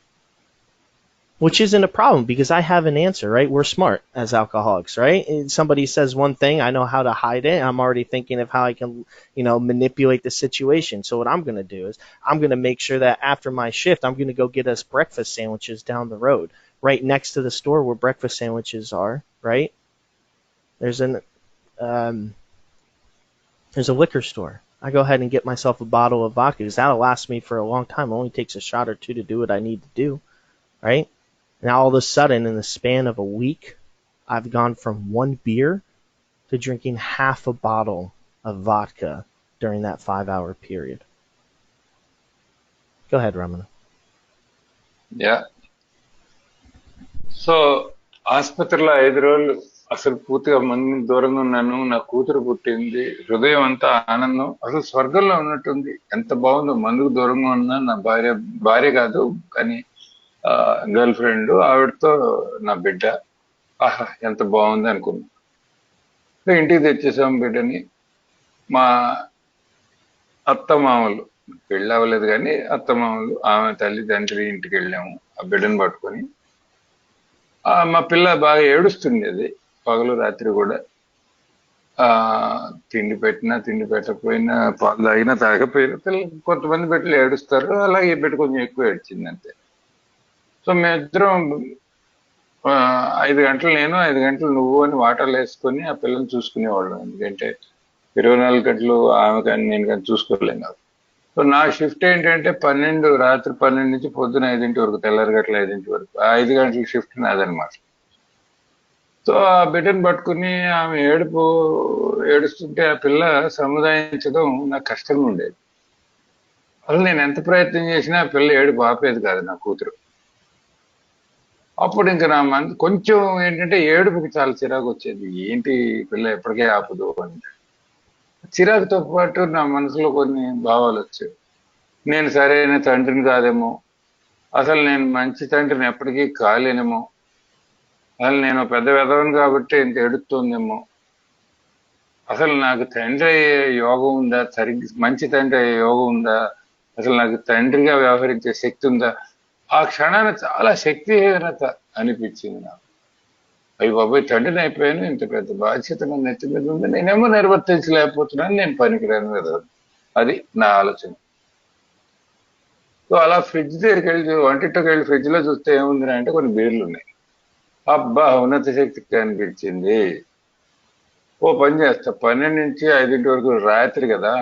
Which isn't a problem, because I have an answer, right? We're smart as alcoholics, right? And somebody says one thing, I know how to hide it. I'm already thinking of how I can, manipulate the situation. So what I'm going to do is I'm going to make sure that after my shift, I'm going to go get us breakfast sandwiches down the road, right next to the store where breakfast sandwiches are, right? There's a liquor store. I go ahead and get myself a bottle of vodka, because that'll last me for a long time. It only takes a shot or two to do what I need to do, right? Now all of a sudden, in the span of a week, I've gone from 1 beer to drinking half a bottle of vodka during that 5-hour period. Go ahead, Ramana. Yeah. So ఆసుపత్రిలో 5 రోజులు అసలు పూర్తిగా మంది దూరంగా ఉన్నాను. నా కూతురు పుట్టింది. హృదయం అంతా ఆనందం, అసలు స్వర్గంలో ఉన్నట్టుంది. ఎంత బాగుందో. మందుకు దూరంగా ఉన్నా నా భార్య కాదు కానీ గర్ల్ ఫ్రెండ్, ఆవిడతో నా బిడ్డ. ఆహా, ఎంత బాగుంది అనుకున్నా. ఇంటికి తెచ్చేసాం బిడ్డని. మా అత్త మామలు పెళ్ళి అవ్వలేదు కానీ అత్తమామలు ఆమె తల్లిదండ్రి ఇంటికి వెళ్ళాము ఆ బిడ్డను పట్టుకొని. మా పిల్ల బాగా ఏడుస్తుండేది పగలు రాత్రి కూడా. ఆ తిండి పెట్టినా తిండి పెట్టకపోయినా పాలు తాగినా తాగకపోయినా పిల్లలు కొంతమంది బిడ్డలు ఏడుస్తారు, అలాగే ఈ బిడ్డ కొంచెం ఎక్కువ ఏడ్చింది అంతే. సో మేమిద్దరం 5 గంటలు నేను 5 గంటలు నువ్వు అని వాటర్లు వేసుకొని ఆ పిల్లల్ని చూసుకునేవాళ్ళం. ఎందుకంటే 24 గంటలు ఆమె కానీ నేను కానీ చూసుకోలేం కాదు. సో నా షిఫ్ట్ ఏంటంటే రాత్రి 12 నుంచి పొద్దున 5 వరకు, తెల్లారి గట్ల 5 వరకు. ఆ 5 గంటల షిఫ్ట్ నాదనమాట. సో ఆ బిడ్డను పట్టుకుని ఆమె ఏడుస్తుంటే ఆ పిల్ల సముదాయించడం నాకు కష్టంగా ఉండేది. అసలు నేను ఎంత ప్రయత్నం చేసినా ఆ పిల్ల ఏడుపు ఆపేది కాదు నా కూతురు. అప్పుడు ఇంకా కొంచెం ఏంటంటే ఏడుపుకి చాలా చిరాకు వచ్చేది. ఏంటి పిల్ల ఎప్పటికే ఆపదు అని. చిరాకుతో పాటు నా మనసులో కొన్ని భావాలు వచ్చాయి. నేను సరైన తండ్రిని కాదేమో, అసలు నేను మంచి తండ్రిని ఎప్పటికీ కాలేనేమో, అసలు నేను పెద్ద వెధవను కాబట్టి ఇంత ఏడుస్తుందేమో, అసలు నాకు తండ్రి అయ్యే యోగం ఉందా, మంచి తండ్రి అయ్యే యోగం ఉందా, అసలు నాకు తండ్రిగా వ్యవహరించే శక్తి ఉందా. ఆ క్షణాన చాలా శక్తిహీనత అనిపించింది నాకు. అయ్యి బాబాయ్, తండ్రిని అయిపోయాను, ఇంత పెద్ద బాధ్యత నా నెత్తి మీద ఉంది, నేనేమో నిర్వర్తించలేకపోతున్నాను, నేను పనికిరాను కదా. అది నా ఆలోచన. సో అలా ఫ్రిడ్జ్ దగ్గరికి వెళ్ళి వంటింట్లోకి వెళ్ళి ఫ్రిడ్జ్ లో చూస్తే ఏముంది అంటే కొన్ని బీర్లు ఉన్నాయి. అబ్బా, ఉన్నత శక్తి అనిపించింది. ఓ పని చేస్తా, 12 నుంచి 5 వరకు రాత్రి కదా,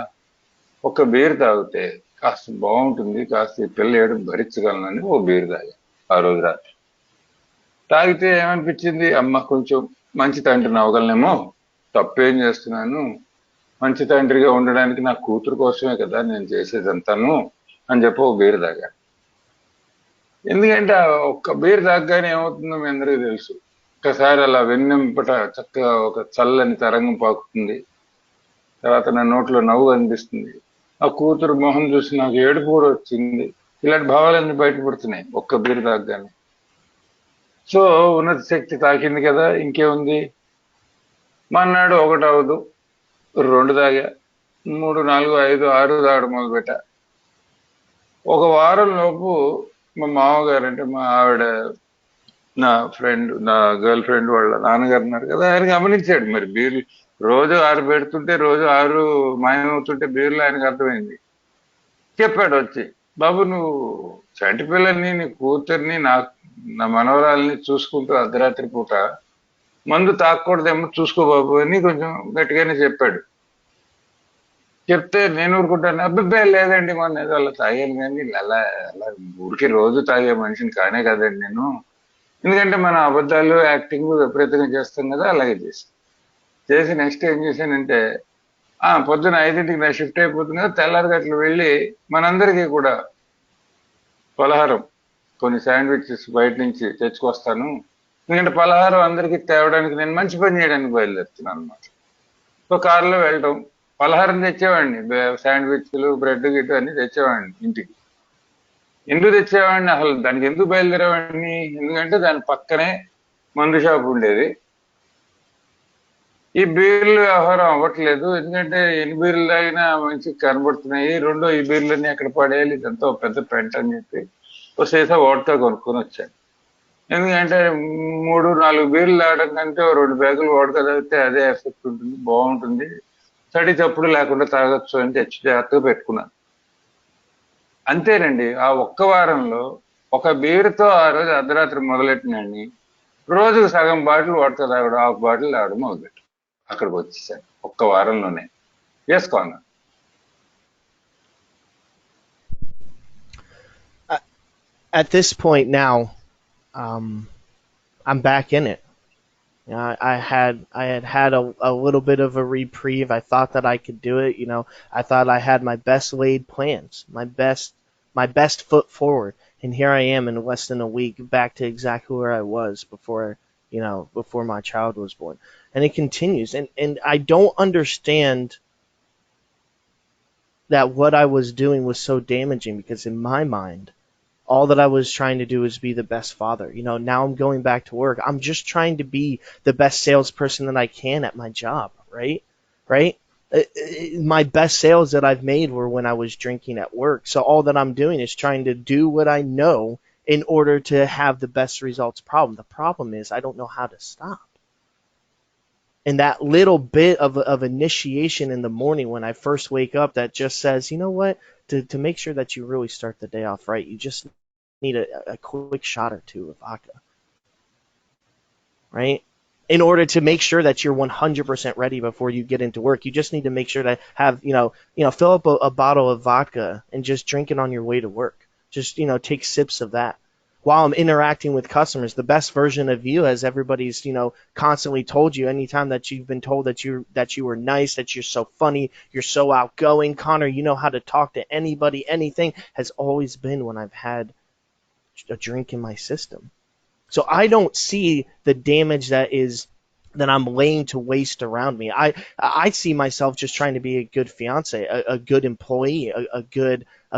ఒక బీర్ తాగితే కాస్త బాగుంటుంది, కాస్త ఈ పిల్ల ఏడుపు భరించగలనని ఓ బీర్ తాగా ఆ రోజు రాత్రి. తాగితే ఏమనిపించింది, అమ్మ కొంచెం మంచి తండ్రిని అవ్వగలనేమో, తప్పేం చేస్తున్నాను, మంచి తండ్రిగా ఉండడానికి నా కూతురు కోసమే కదా నేను చేసేదంతాను అని చెప్పి ఓ బీర్ తాగా. ఎందుకంటే ఆ ఒక్క బీర్ తాగగానే ఏమవుతుందో మీ అందరికీ తెలుసు. ఒక్కసారి అలా వెన్నెంపట చక్కగా ఒక చల్లని తరంగం పాకుతుంది. తర్వాత నా నోట్లో నవ్వు అనిపిస్తుంది. ఆ కూతురు మొహం చూసి నాకు ఏడుపు కూడా వచ్చింది. ఇలాంటి భావాలన్నీ బయటపడుతున్నాయి ఒక్క బీర్ తాగగానే. సో ఉన్నత శక్తి తాకింది కదా, ఇంకేముంది. మన్నాడు 1 అవదు, 2 తాగా, 3, 4, 5, 6 తాగడం మొదలుపెట్టా. ఒక వారం లోపు మా మామగారు, అంటే మా ఆవిడ నా గర్ల్ ఫ్రెండ్ వాళ్ళ నాన్నగారు ఉన్నారు కదా, ఆయన గమనించాడు. మరి బీర్లు రోజు 6 పెడుతుంటే రోజు 6 మాయమవుతుంటే బీర్లు ఆయనకు అర్థమైంది. చెప్పాడు వచ్చి, బాబు నువ్వు చంటి పిల్లల్ని, నీ కూతుర్ని, నా మనవరాల్ని చూసుకుంటూ అర్ధరాత్రి పూట మందు తాకూడదేమో చూసుకో బాబు అని కొంచెం గట్టిగానే చెప్పాడు. చెప్తే నేను ఊరుకుంటాను, అబ్బాయి లేదండి మన ఏదో అలా తాగాను, కానీ అలా అలా ఊరికి రోజు తాగే మనిషిని కానే కదండి నేను. ఎందుకంటే మన అబద్ధాలు యాక్టింగ్ విపరీతంగా చేస్తాం కదా, అలాగే చేసి నెక్స్ట్ ఏం చేశానంటే, పొద్దున 5ంటికి నా షిఫ్ట్ అయిపోతుంది కదా, తెల్లారి గట్లు వెళ్ళి మనందరికీ కూడా పలహారం, కొన్ని శాండ్విచెస్ బయట నుంచి తెచ్చుకొస్తాను. ఎందుకంటే పలహారం అందరికీ తేవడానికి నేను మంచి పని చేయడానికి బయలుదేరుతున్నాను అనమాట. సో కారులో వెళ్ళటం, పలహారం తెచ్చేవాడిని, శాండ్విచ్లు, బ్రెడ్ గిట్ అన్ని తెచ్చేవాడిని ఇంటికి. ఎందుకు తెచ్చేవాడిని, అసలు దానికి ఎందుకు బయలుదేరేవాడిని, ఎందుకంటే దాని పక్కనే మందు షాప్ ఉండేది. ఈ బీర్లు వ్యవహారం అవ్వట్లేదు, ఎందుకంటే ఎన్ని బీర్లు తాగినా మంచిగా కనబడుతున్నాయి, రెండో ఈ బీర్లన్నీ ఎక్కడ పడేయాలి, ఇదంతా పెద్ద పెంట అని చెప్పి ఓ సీసా వోడ్కా కొనుక్కొని వచ్చాను. ఎందుకంటే 3, 4 బీర్లు తాగడం కంటే 2 బ్యాగులు వోడ్కా తాగితే అదే ఎఫెక్ట్ ఉంటుంది, బాగుంటుంది, తడి తప్పుడు లేకుండా తాగొచ్చు అని తెచ్చి జాగ్రత్తగా పెట్టుకున్నాను. అంతేనండి, ఆ ఒక్క వారంలో ఒక బీరుతో ఆ రోజు అర్ధరాత్రి మొదలెట్టినండి, రోజుకు సగం బాటిల్ వోడ్కా తాగడం, 1/2 బాటిల్ తాగడం మొదలెట్టు. అక్కడికి వచ్చేసాను ఒక్క వారంలోనే. వేసుకోను. At this point now, I'm back in it. You know, I had a little bit of a reprieve. I thought that I could do it. You know, I thought I had my best laid plans, my best foot forward, and here I am in less than a week, back to exactly where I was before my child was born, and it continues. And I don't understand that what I was doing was so damaging, because in my mind, all that I was trying to do was be the best father. You know, now I'm going back to work. I'm just trying to be the best salesperson that I can at my job, right? Right? My best sales that I've made were when I was drinking at work. So all that I'm doing is trying to do what I know in order to have the best results. The problem is I don't know how to stop. And that little bit of initiation in the morning when I first wake up that just says, you know what, to make sure that you really start the day off right, you just need a quick shot or two of vodka, right? In order to make sure that you're 100% ready before you get into work, you just need to make sure to have, fill up a bottle of vodka and just drink it on your way to work. Just, take sips of that. While I'm interacting with customers, the best version of you, as everybody's, constantly told you, anytime that you've been told that you were nice, that you're so funny, you're so outgoing, Connor, you know how to talk to anybody, anything, has always been when I've had a drink in my system. So I don't see the damage that I'm laying to waste around me. I see myself just trying to be a good fiance, a good employee, a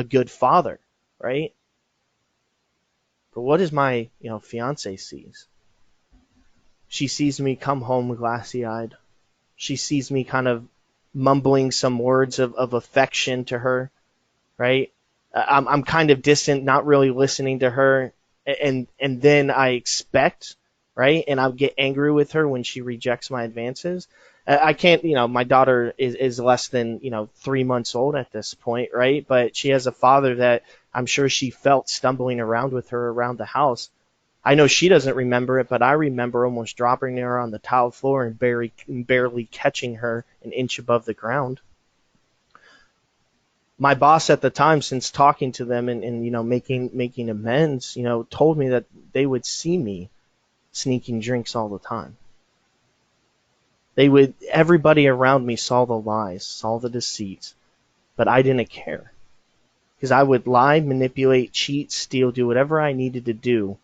good father, right? But what does my fiance sees? She sees me come home glassy eyed. She sees me kind of mumbling some words of affection to her, right? I'm kind of distant, not really listening to her, and then I expect, right, and I'll get angry with her when she rejects my advances. I can't, my daughter is less than 3 months old at this point, right? But she has a father that I'm sure she felt stumbling around with her around the house. I know she doesn't remember it, but I remember almost dropping her on the tile floor and barely catching her an inch above the ground. My boss at the time, since talking to them and making amends, told me that they would see me sneaking drinks all the time. Everybody around me saw the lies, saw the deceits, but I didn't care. Because I would lie, manipulate, cheat, steal, do whatever I needed to do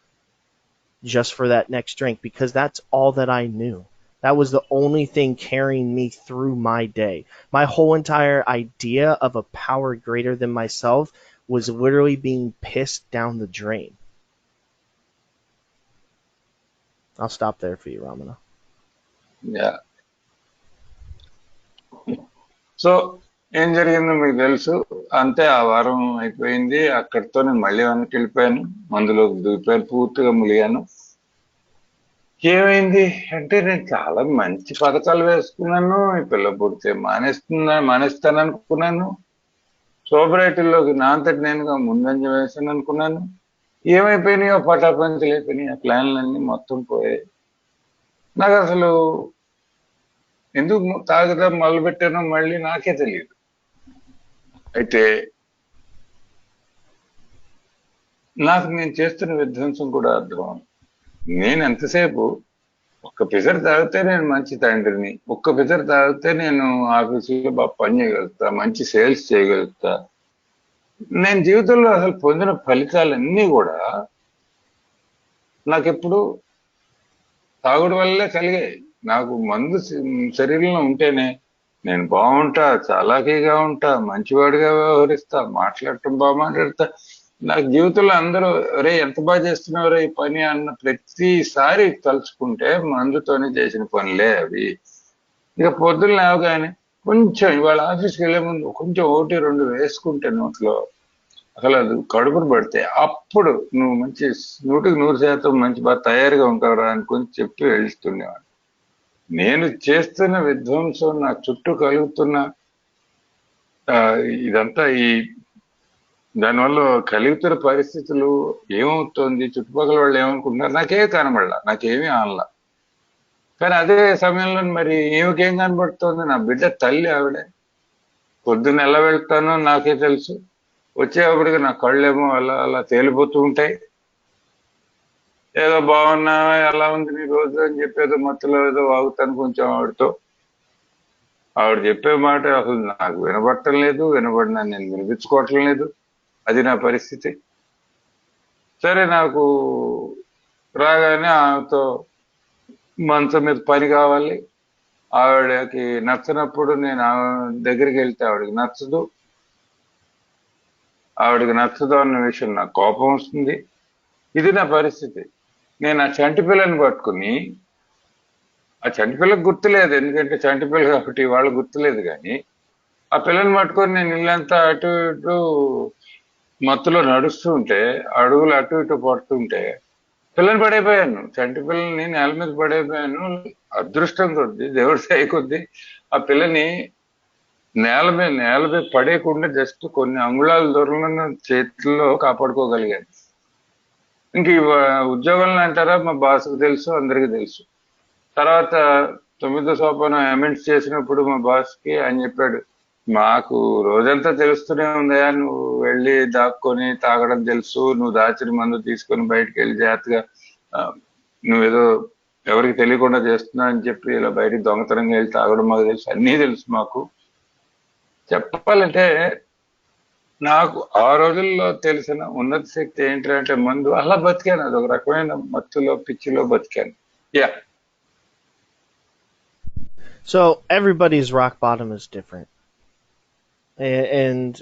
just for that next drink, because that's all that I knew. That was the only thing carrying me through my day. My whole entire idea of a power greater than myself was literally being pissed down the drain. I'll stop there for you, Ramana. Yeah so ఏం జరిగిందో మీకు తెలుసు. అంతే, ఆ వారం అయిపోయింది. అక్కడితో నేను మళ్ళీ వెనక్కి వెళ్ళిపోయాను, మందులోకి దూకిపోయాను, పూర్తిగా ములిగాను. ఏమైంది అంటే నేను చాలా మంచి పథకాలు వేసుకున్నాను. ఈ పిల్ల పుడితే మానేస్తాను అనుకున్నాను. సోబరైటీలోకి నా అంతటి నేనుగా ముందంజ వేసాను అనుకున్నాను. ఏమైపోయినాయో పటాపంచలు అయిపోయినాయి. ఆ ప్లాన్లన్నీ మొత్తం పోయాయి. నాకు అసలు ఎందుకు తాగుదాం మొదలుపెట్టానో మళ్ళీ నాకే తెలియదు. అయితే నాకు నేను చేస్తున్న విధ్వంసం కూడా అర్థం. నేను ఎంతసేపు ఒక్క పిసర్ తాగితే నేను మంచి తండ్రిని, ఒక్క పిసర్ తాగితే నేను ఆఫీసులో బాగా పని చేయగలుగుతా, మంచి సేల్స్ చేయగలుగుతా. నేను జీవితంలో అసలు పొందిన ఫలితాలన్నీ కూడా నాకెప్పుడు తాగుడు వల్లే కలిగాయి. నాకు మందు శరీరంలో ఉంటేనే నేను బాగుంటా, చాలాకీగా ఉంటా, మంచివాడిగా వ్యవహరిస్తా, మాట్లాడటం బాగా మాట్లాడతా. నాకు జీవితంలో అందరూ ఒరే ఎంత బాగా చేస్తున్నావురా ఈ పని అన్న ప్రతిసారి తలుచుకుంటే మందుతోనే చేసిన పనులే అవి. ఇక పొద్దున్న లేవగానే కొంచెం ఇవాళ ఆఫీస్కి వెళ్లే ముందు కొంచెం 1-2 వేసుకుంటే నోట్లో, అసలు అది కడుపును పడితే అప్పుడు నువ్వు మంచి 100% మంచి బాగా తయారుగా ఉంటావురా అనుకుని చెప్పి వెళ్తుండేవాడు. నేను చేస్తున్న విధ్వంసం, నా చుట్టూ కలుగుతున్న ఇదంతా, దానివల్ల కలుగుతున్న పరిస్థితులు, ఏమవుతోంది, చుట్టుపక్కల వాళ్ళు ఏమనుకుంటున్నారు నాకేమీ కనబడలా, నాకేమీ అనలా. కానీ అదే సమయంలో మరి ఏమికేం కనబడుతోంది, నా బిడ్డ తల్లి ఆవిడే. పొద్దున్న ఎలా వెళ్తానో నాకే తెలుసు. వచ్చేప్పటికి నా కళ్ళేమో అలా అలా తేలిపోతూ ఉంటాయి. ఏదో బాగున్నా, ఎలా ఉంది నీ రోజు అని చెప్పేదో మత్తులో ఏదో వాగుతాను కొంచెం ఆవిడతో. ఆవిడ చెప్పే మాట అసలు నాకు వినబడటం లేదు, వినబడినా నేను వినిపించుకోవటం లేదు. అది నా పరిస్థితి. సరే, నాకు రాగానే ఆమెతో మంచం మీద పని కావాలి. ఆవిడకి నచ్చనప్పుడు నేను ఆమె దగ్గరికి వెళ్తే ఆవిడకి నచ్చదు. ఆవిడకి నచ్చదు అన్న విషయం నాకు కోపం వస్తుంది. ఇది నా పరిస్థితి. నేను ఆ చంటి పిల్లని పట్టుకుని ఆ చంటి పిల్లకి గుర్తులేదు, ఎందుకంటే చంటి పిల్ల కాబట్టి వాళ్ళకి గుర్తులేదు. కానీ ఆ పిల్లని పట్టుకొని నేను ఇల్లంతా అటు ఇటు మత్తులో నడుస్తూ ఉంటే, అడుగులు అటు ఇటు పడుతుంటే పిల్లని పడైపోయాను, చంటి పిల్లల్ని నేల మీద పడైపోయాను. అదృష్టం కొద్ది, దేవుడి దయ కొద్ది ఆ పిల్లని నేల మీద పడేయకుండా జస్ట్ కొన్ని అంగుళాల దూరంలో చేతుల్లో కాపాడుకోగలిగాను. ఇంక ఉద్యోగంలో అంటారా, మా బాస్కి తెలుసు, అందరికీ తెలుసు. తర్వాత 9వ సోపానం అమెండ్స్ చేసినప్పుడు మా బాస్కి ఆయన చెప్పాడు, మాకు రోజంతా తెలుస్తూనే ఉందయా, నువ్వు వెళ్ళి దాక్కొని తాగడం తెలుసు, నువ్వు దాచిన మందు తీసుకొని బయటకు వెళ్ళి జాగ్రత్తగా నువ్వేదో ఎవరికి తెలియకుండా చేస్తున్నా అని చెప్పి ఇలా బయటికి దొంగతనంగా వెళ్ళి తాగడం మాకు తెలుసు, అన్నీ తెలుసు మాకు. చెప్పాలంటే నాకు ఆ రోజుల్లో తెలిసిన ఉన్నత శక్తి ఏంటంటే మందు. అలా బతికాను, అదొక రకమైన మత్తులో పిచ్చిలో బతికాను. Yeah. So everybody's rock bottom is different, and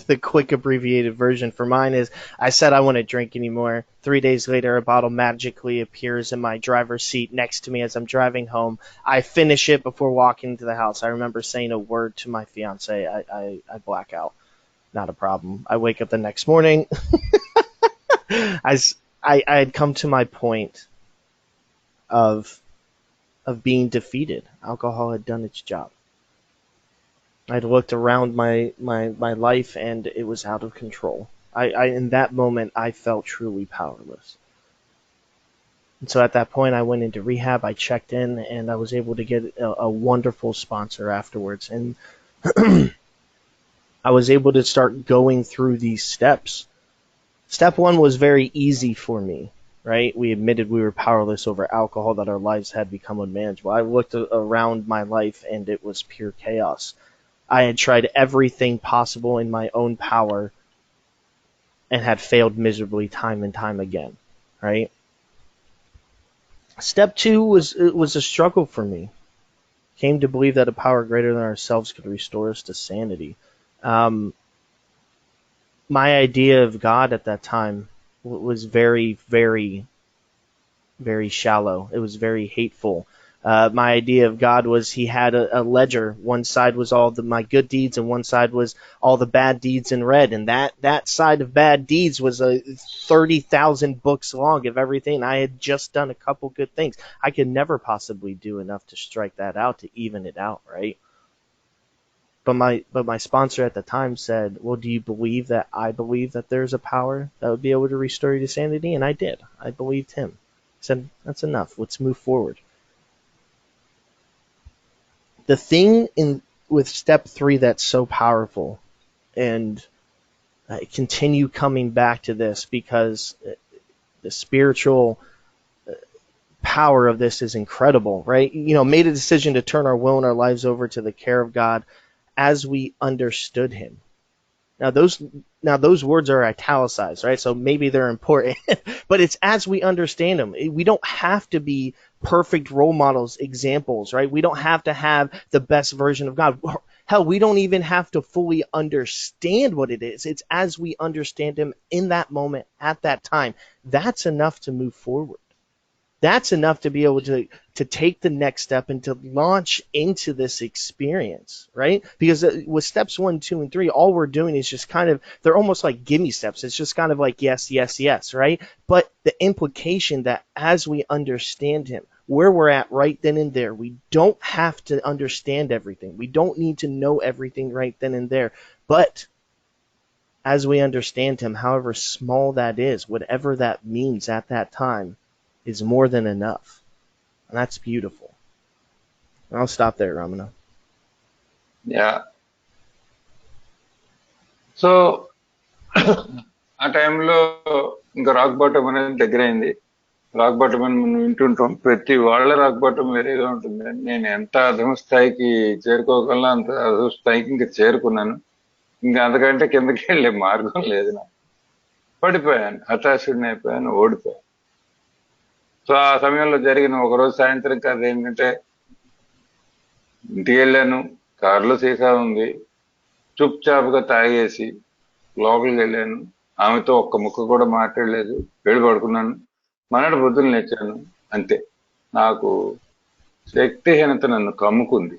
the quick abbreviated version for mine is I said I wouldn't drink anymore. 3 days later, a bottle magically appears in my driver's seat next to me as I'm driving home. I finish it before walking to the house. I remember saying a word to my fiance. I black out. Not a problem. I wake up the next morning. I had come to my point of being defeated. Alcohol had done its job. I'd looked around my life and it was out of control. In that moment I felt truly powerless. And so at that point I went into rehab, I checked in, and I was able to get a wonderful sponsor afterwards. And I was able to start going through these steps. Step 1 was very easy for me, right? We admitted we were powerless over alcohol, that our lives had become unmanageable. I looked around my life and it was pure chaos. I had tried everything possible in my own power and had failed miserably time and time again, right? Step 2 was a struggle for me. Came to believe that a power greater than ourselves could restore us to sanity. My idea of God at that time was very, very, very shallow. It was very hateful. My idea of God was he had a ledger. One side was all my good deeds, and one side was all the bad deeds in red. And that side of bad deeds was 30,000 books long of everything. I had just done a couple good things. I could never possibly do enough to strike that out, to even it out, right? But my sponsor at the time said, well, do you believe that I believe that there's a power that would be able to restore you to sanity? And I did. I believed him. I said, that's enough. Let's move forward. The thing with step 3 that's so powerful, and I continue coming back to this because the spiritual power of this is incredible, right? Made a decision to turn our will and our lives over to the care of God as we understood him. Now those words are italicized, right? So maybe they're important, but it's as we understand them. We don't have to be perfect role models, examples, right? We don't have to have the best version of God. Hell, we don't even have to fully understand what it is. It's as we understand him in that moment, at that time. That's enough to move forward. That's enough to be able to take the next step and to launch into this experience, right? Because with steps 1, 2, and 3, all we're doing is just kind of, they're almost like gimme steps. It's just kind of like yes, yes, yes, right? But the implication that as we understand him, where we're at right then and there, we don't have to understand everything. We don't need to know everything right then and there. But as we understand him, however small that is, whatever that means at that time, is more than enough. And that's beautiful. And I'll stop there, Ramana. Yeah. So ఆ టైంలో ఇంకా rock bottom అనేది దగ్గర అయింది. Rock bottom అని మనం వింటుంటాం, ప్రతి వాళ్ళ రాక్ బాటమ్ వేరేగా ఉంటుంది. నేను ఎంత అధమ స్థాయికి చేరుకోగలనో అంత అధమ స్థాయికి ఇంకా చేరుకున్నాను. ఇంకా అంతకంటే కిందకి వెళ్ళే మార్గం లేదు నాకు. పడిపోయాను, హతాశుడిని అయిపోయాను, ఓడిపోయాను. సో ఆ సమయంలో జరిగిన ఒకరోజు సాయంత్రం కథ ఏంటంటే, ఇంటికి వెళ్ళాను, కారులో సీసా ఉంది, చుప్ చాప్గా తాగేసి లోపలికి వెళ్ళాను. ఆమెతో ఒక్క ముక్క కూడా మాట్లాడలేదు, వెళ్ళి పడుకున్నాను. మనాడు పొద్దున్న లేచాను, అంతే. నాకు శక్తిహీనత నన్ను కమ్ముకుంది,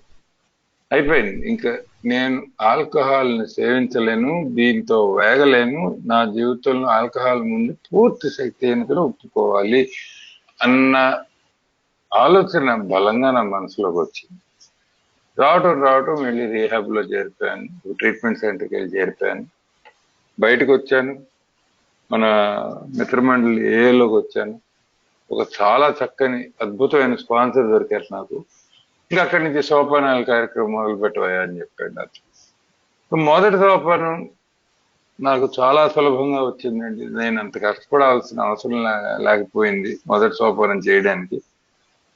అయిపోయింది. ఇంకా నేను ఆల్కహాల్ని సేవించలేను, దీంతో వేగలేను, నా జీవితంలో ఆల్కహాల్ ముందు పూర్తి శక్తిహీనతను ఒప్పుకోవాలి అన్న ఆలోచన బలంగా నా మనసులోకి వచ్చింది. రావటం వెళ్ళి రీహాబ్ లో చేరిపోయాను, ట్రీట్మెంట్ సెంటర్కి వెళ్ళి చేరిపోయాను. బయటకు వచ్చాను, మన మిత్రమండలి ఏలోకి వచ్చాను. ఒక చాలా చక్కని అద్భుతమైన స్పాన్సర్ దొరికారు నాకు. ఇంకా అక్కడి నుంచి సోపానాల కార్యక్రమం మొదలు పెట్టబోయా అని చెప్పాడు నాకు. మొదటి సోపానం నాకు చాలా సులభంగా వచ్చిందండి. నేను అంత కష్టపడాల్సిన అవసరం లేకపోయింది మొదటి సోపానం చేయడానికి.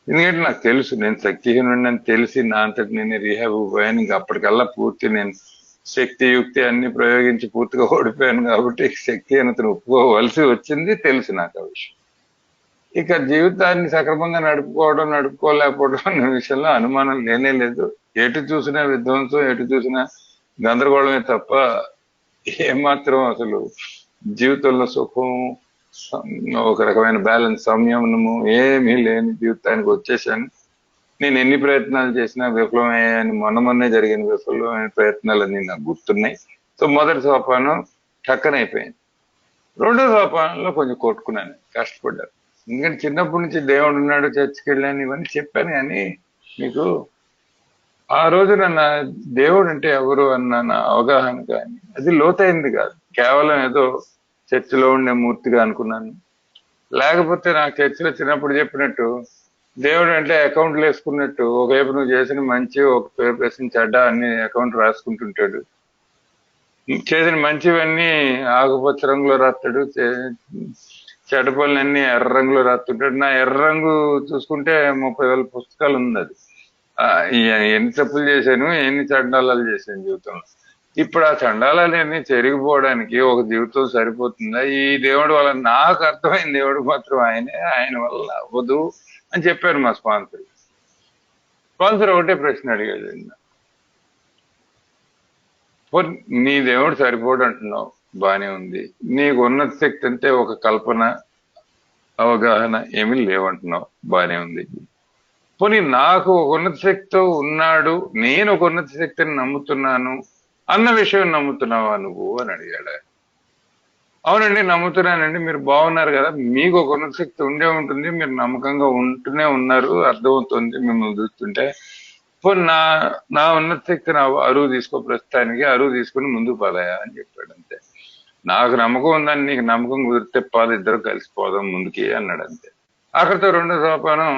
ఎందుకంటే నాకు తెలుసు నేను శక్తిహీనుడిని అని తెలిసి నా అంతటి నేను రీహాబ్ పోయాను. ఇంకా అప్పటికల్లా పూర్తి నేను శక్తి యుక్తి అన్ని ప్రయోగించి పూర్తిగా ఓడిపోయాను కాబట్టి శక్తిహీనతను ఒప్పుకోవలసి వచ్చింది, తెలుసు నాకు ఆ విషయం. ఇక జీవితాన్ని సక్రమంగా నడుపుకోలేకపోవడం అనే విషయంలో అనుమానం లేనే లేదు. ఎటు చూసినా విధ్వంసం, ఎటు చూసినా గందరగోళమే తప్ప ఏమాత్రం అసలు జీవితంలో సుఖం, ఒక రకమైన బ్యాలెన్స్, సంయమనము ఏమీ లేని జీవితానికి వచ్చేసాను. నేను ఎన్ని ప్రయత్నాలు చేసినా విఫలమయ్యాయని మొన్నే జరిగిన విఫలమైన ప్రయత్నాలన్నీ నాకు గుర్తున్నాయి. సో మొదటి సోపానం టక్కనైపోయింది. రెండో సోపానంలో కొంచెం కొట్టుకున్నాను, కష్టపడ్డాను. ఎందుకంటే చిన్నప్పటి నుంచి దేవుడు ఉన్నాడు, చర్చికి వెళ్ళాను, ఇవన్నీ చెప్పాను. కానీ మీకు ఆ రోజున నా దేవుడు అంటే ఎవరు అన్న నా అవగాహన కానీ అది లోతైంది కాదు. కేవలం ఏదో చర్చిలో ఉండే మూర్తిగా అనుకున్నాను. లేకపోతే నాకు చర్చిలో చిన్నప్పుడు చెప్పినట్టు దేవుడు అంటే అకౌంట్లు వేసుకున్నట్టు, ఒకవైపు నువ్వు చేసిన మంచి, ఒకవైపు వేసిన చెడ్డ అన్ని అకౌంట్ రాసుకుంటుంటాడు. చేసిన మంచివన్నీ ఆకుపచ్చ రంగులో రాస్తాడు, చెడ్డ పనులన్నీ ఎర్ర రంగులో రాస్తుంటాడు. నా ఎర్ర రంగు చూసుకుంటే 30,000 పుస్తకాలు ఉంది. అది ఎన్ని తప్పులు చేశాను, ఎన్ని చండాలాలు చేశాను జీవితంలో. ఇప్పుడు ఆ చండాలన్నీ చెరిగిపోవడానికి ఒక జీవితం సరిపోతుందా? ఈ దేవుడి వల్ల నాకు అర్థమైన దేవుడు మాత్రం ఆయనే, ఆయన వల్ల అవ్వదు అని చెప్పారు మా స్పాన్సర్. ఒకటే ప్రశ్న అడిగాడు, నీ దేవుడు సరిపోడు అంటున్నావు, బానే ఉంది. నీకు ఉన్నత శక్తి అంటే ఒక కల్పన, అవగాహన ఏమీ లేవంటున్నావు, బానే ఉంది. పోనీ నాకు ఒక ఉన్నత శక్తితో ఉన్నాడు, నేను ఒక ఉన్నత శక్తిని నమ్ముతున్నాను అన్న విషయం నమ్ముతున్నావా నువ్వు అని అడిగాడు. అవునండి నమ్ముతున్నానండి, మీరు బాగున్నారు కదా, మీకు ఒక ఉన్నత శక్తి ఉండే ఉంటుంది, మీరు నమ్మకంగా ఉంటూనే ఉన్నారు, అర్థమవుతుంది మిమ్మల్ని చూస్తుంటే. నా నా ఉన్నత శక్తిని అరువు తీసుకో, ప్రస్తుతానికి అరువు తీసుకుని ముందుకు పదాయా అని చెప్పాడు. అంతే. నాకు నమ్మకం ఉందని నీకు నమ్మకం కుదిరితే పాలు, ఇద్దరు కలిసిపోదాం ముందుకి అన్నాడు. అంతే. అక్కడితో రెండో సోపానం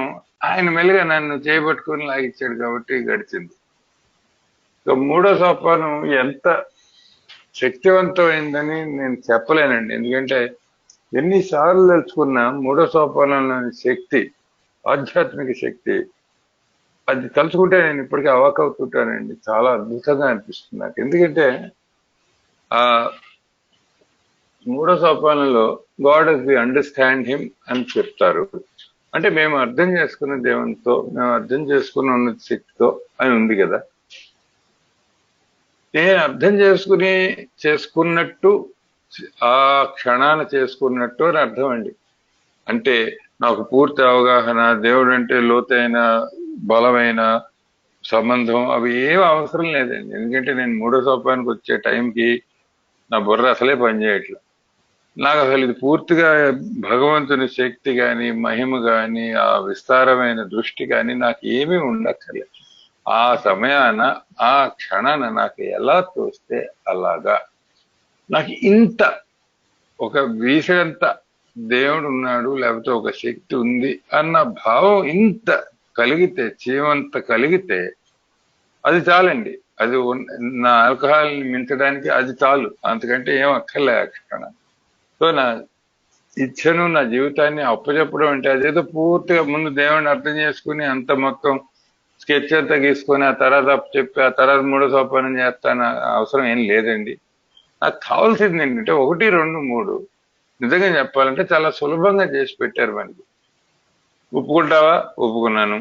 ఆయన మెల్లిగా నన్ను చేయబట్టుకుని లాగిచ్చాడు కాబట్టి గడిచింది. సో మూడో సోపానం ఎంత శక్తివంతమైందని నేను చెప్పలేనండి. ఎందుకంటే ఎన్నిసార్లు తెలుసుకున్నా మూడో సోపానంలోని శక్తి, ఆధ్యాత్మిక శక్తి, అది తలుచుకుంటే నేను ఇప్పటికీ అవాక్ అవుతుంటానండి. చాలా అద్భుతంగా అనిపిస్తుంది నాకు. ఎందుకంటే ఆ మూడో సోపానంలో God as we understand him అని చెప్తారు. అంటే మేము అర్థం చేసుకున్న దేవునితో, మేము అర్థం చేసుకున్న ఉన్నత శక్తితో అని ఉంది కదా. నేను అర్థం చేసుకున్నట్టు ఆ క్షణాన చేసుకున్నట్టు అని అర్థం అండి. అంటే నాకు పూర్తి అవగాహన, దేవుడు అంటే లోతైన బలమైన సంబంధం, అవి ఏం అవసరం లేదండి. ఎందుకంటే నేను మూడో సోపానికి వచ్చే టైంకి నా బుర్ర అసలే పనిచేయట్లేదు. నాకు అసలు ఇది పూర్తిగా భగవంతుని శక్తి కానీ, మహిమ కానీ, ఆ విస్తారమైన దృష్టి కానీ నాకు ఏమీ ఉండక్కర్లేదు. ఆ సమయాన, ఆ క్షణాన నాకు ఎలా తోస్తే అలాగా, నాకు ఇంత ఒక వీసంత దేవుడు ఉన్నాడు, లేకపోతే ఒక శక్తి ఉంది అన్న భావం ఇంత కలిగితే, జీవంత కలిగితే అది చాలండి. అది నా ఆల్కహాల్ని మించడానికి అది చాలు, అంతకంటే ఏం అక్కర్లే ఆ క్షణం. సో నా ఇచ్ఛను, నా జీవితాన్ని అప్పచెప్పడం అంటే అదేదో పూర్తిగా ముందు దేవుడిని అర్థం చేసుకుని అంత మొత్తం స్కెచ్ అంతా గీసుకొని ఆ తర్వాత చెప్పి ఆ తర్వాత మూడో సోపానం చేస్తాను అవసరం ఏం లేదండి. నాకు కావాల్సింది ఏంటంటే 1, 2, 3 నిజంగా చెప్పాలంటే చాలా సులభంగా చేసి పెట్టారు మనకి. ఒప్పుకుంటావా? ఒప్పుకున్నాను.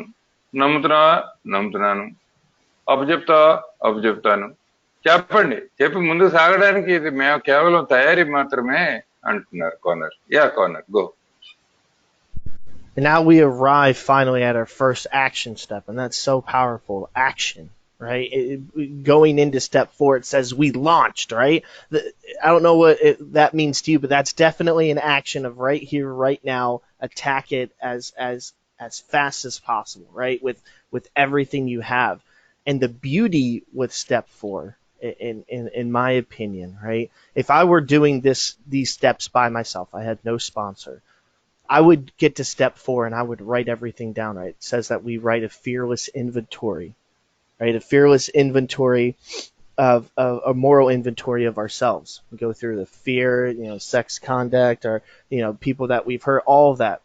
నమ్ముతున్నావా? నమ్ముతున్నాను. అప్పచెప్తావా? అప్పచెప్తాను. చెప్పండి, చెప్పి ముందుకు సాగడానికి ఇది మేము కేవలం తయారీ మాత్రమే అంటున్నారు corner. Yeah corner go. And now we arrive finally at our first action step, and that's so powerful. Action, right? Going into step 4, it says we launched, right? I don't know what that means to you, but that's definitely an action of right here, right now. Attack it as fast as possible, right? With everything you have. And the beauty with step 4, in my opinion, right? If I were doing these steps by myself, I had no sponsor, I would get to step 4 and I would write everything down, right? It says that we write a fearless inventory, right? A fearless inventory of a moral inventory of ourselves. We go through the fear, sex conduct, or, people that we've hurt, all of that.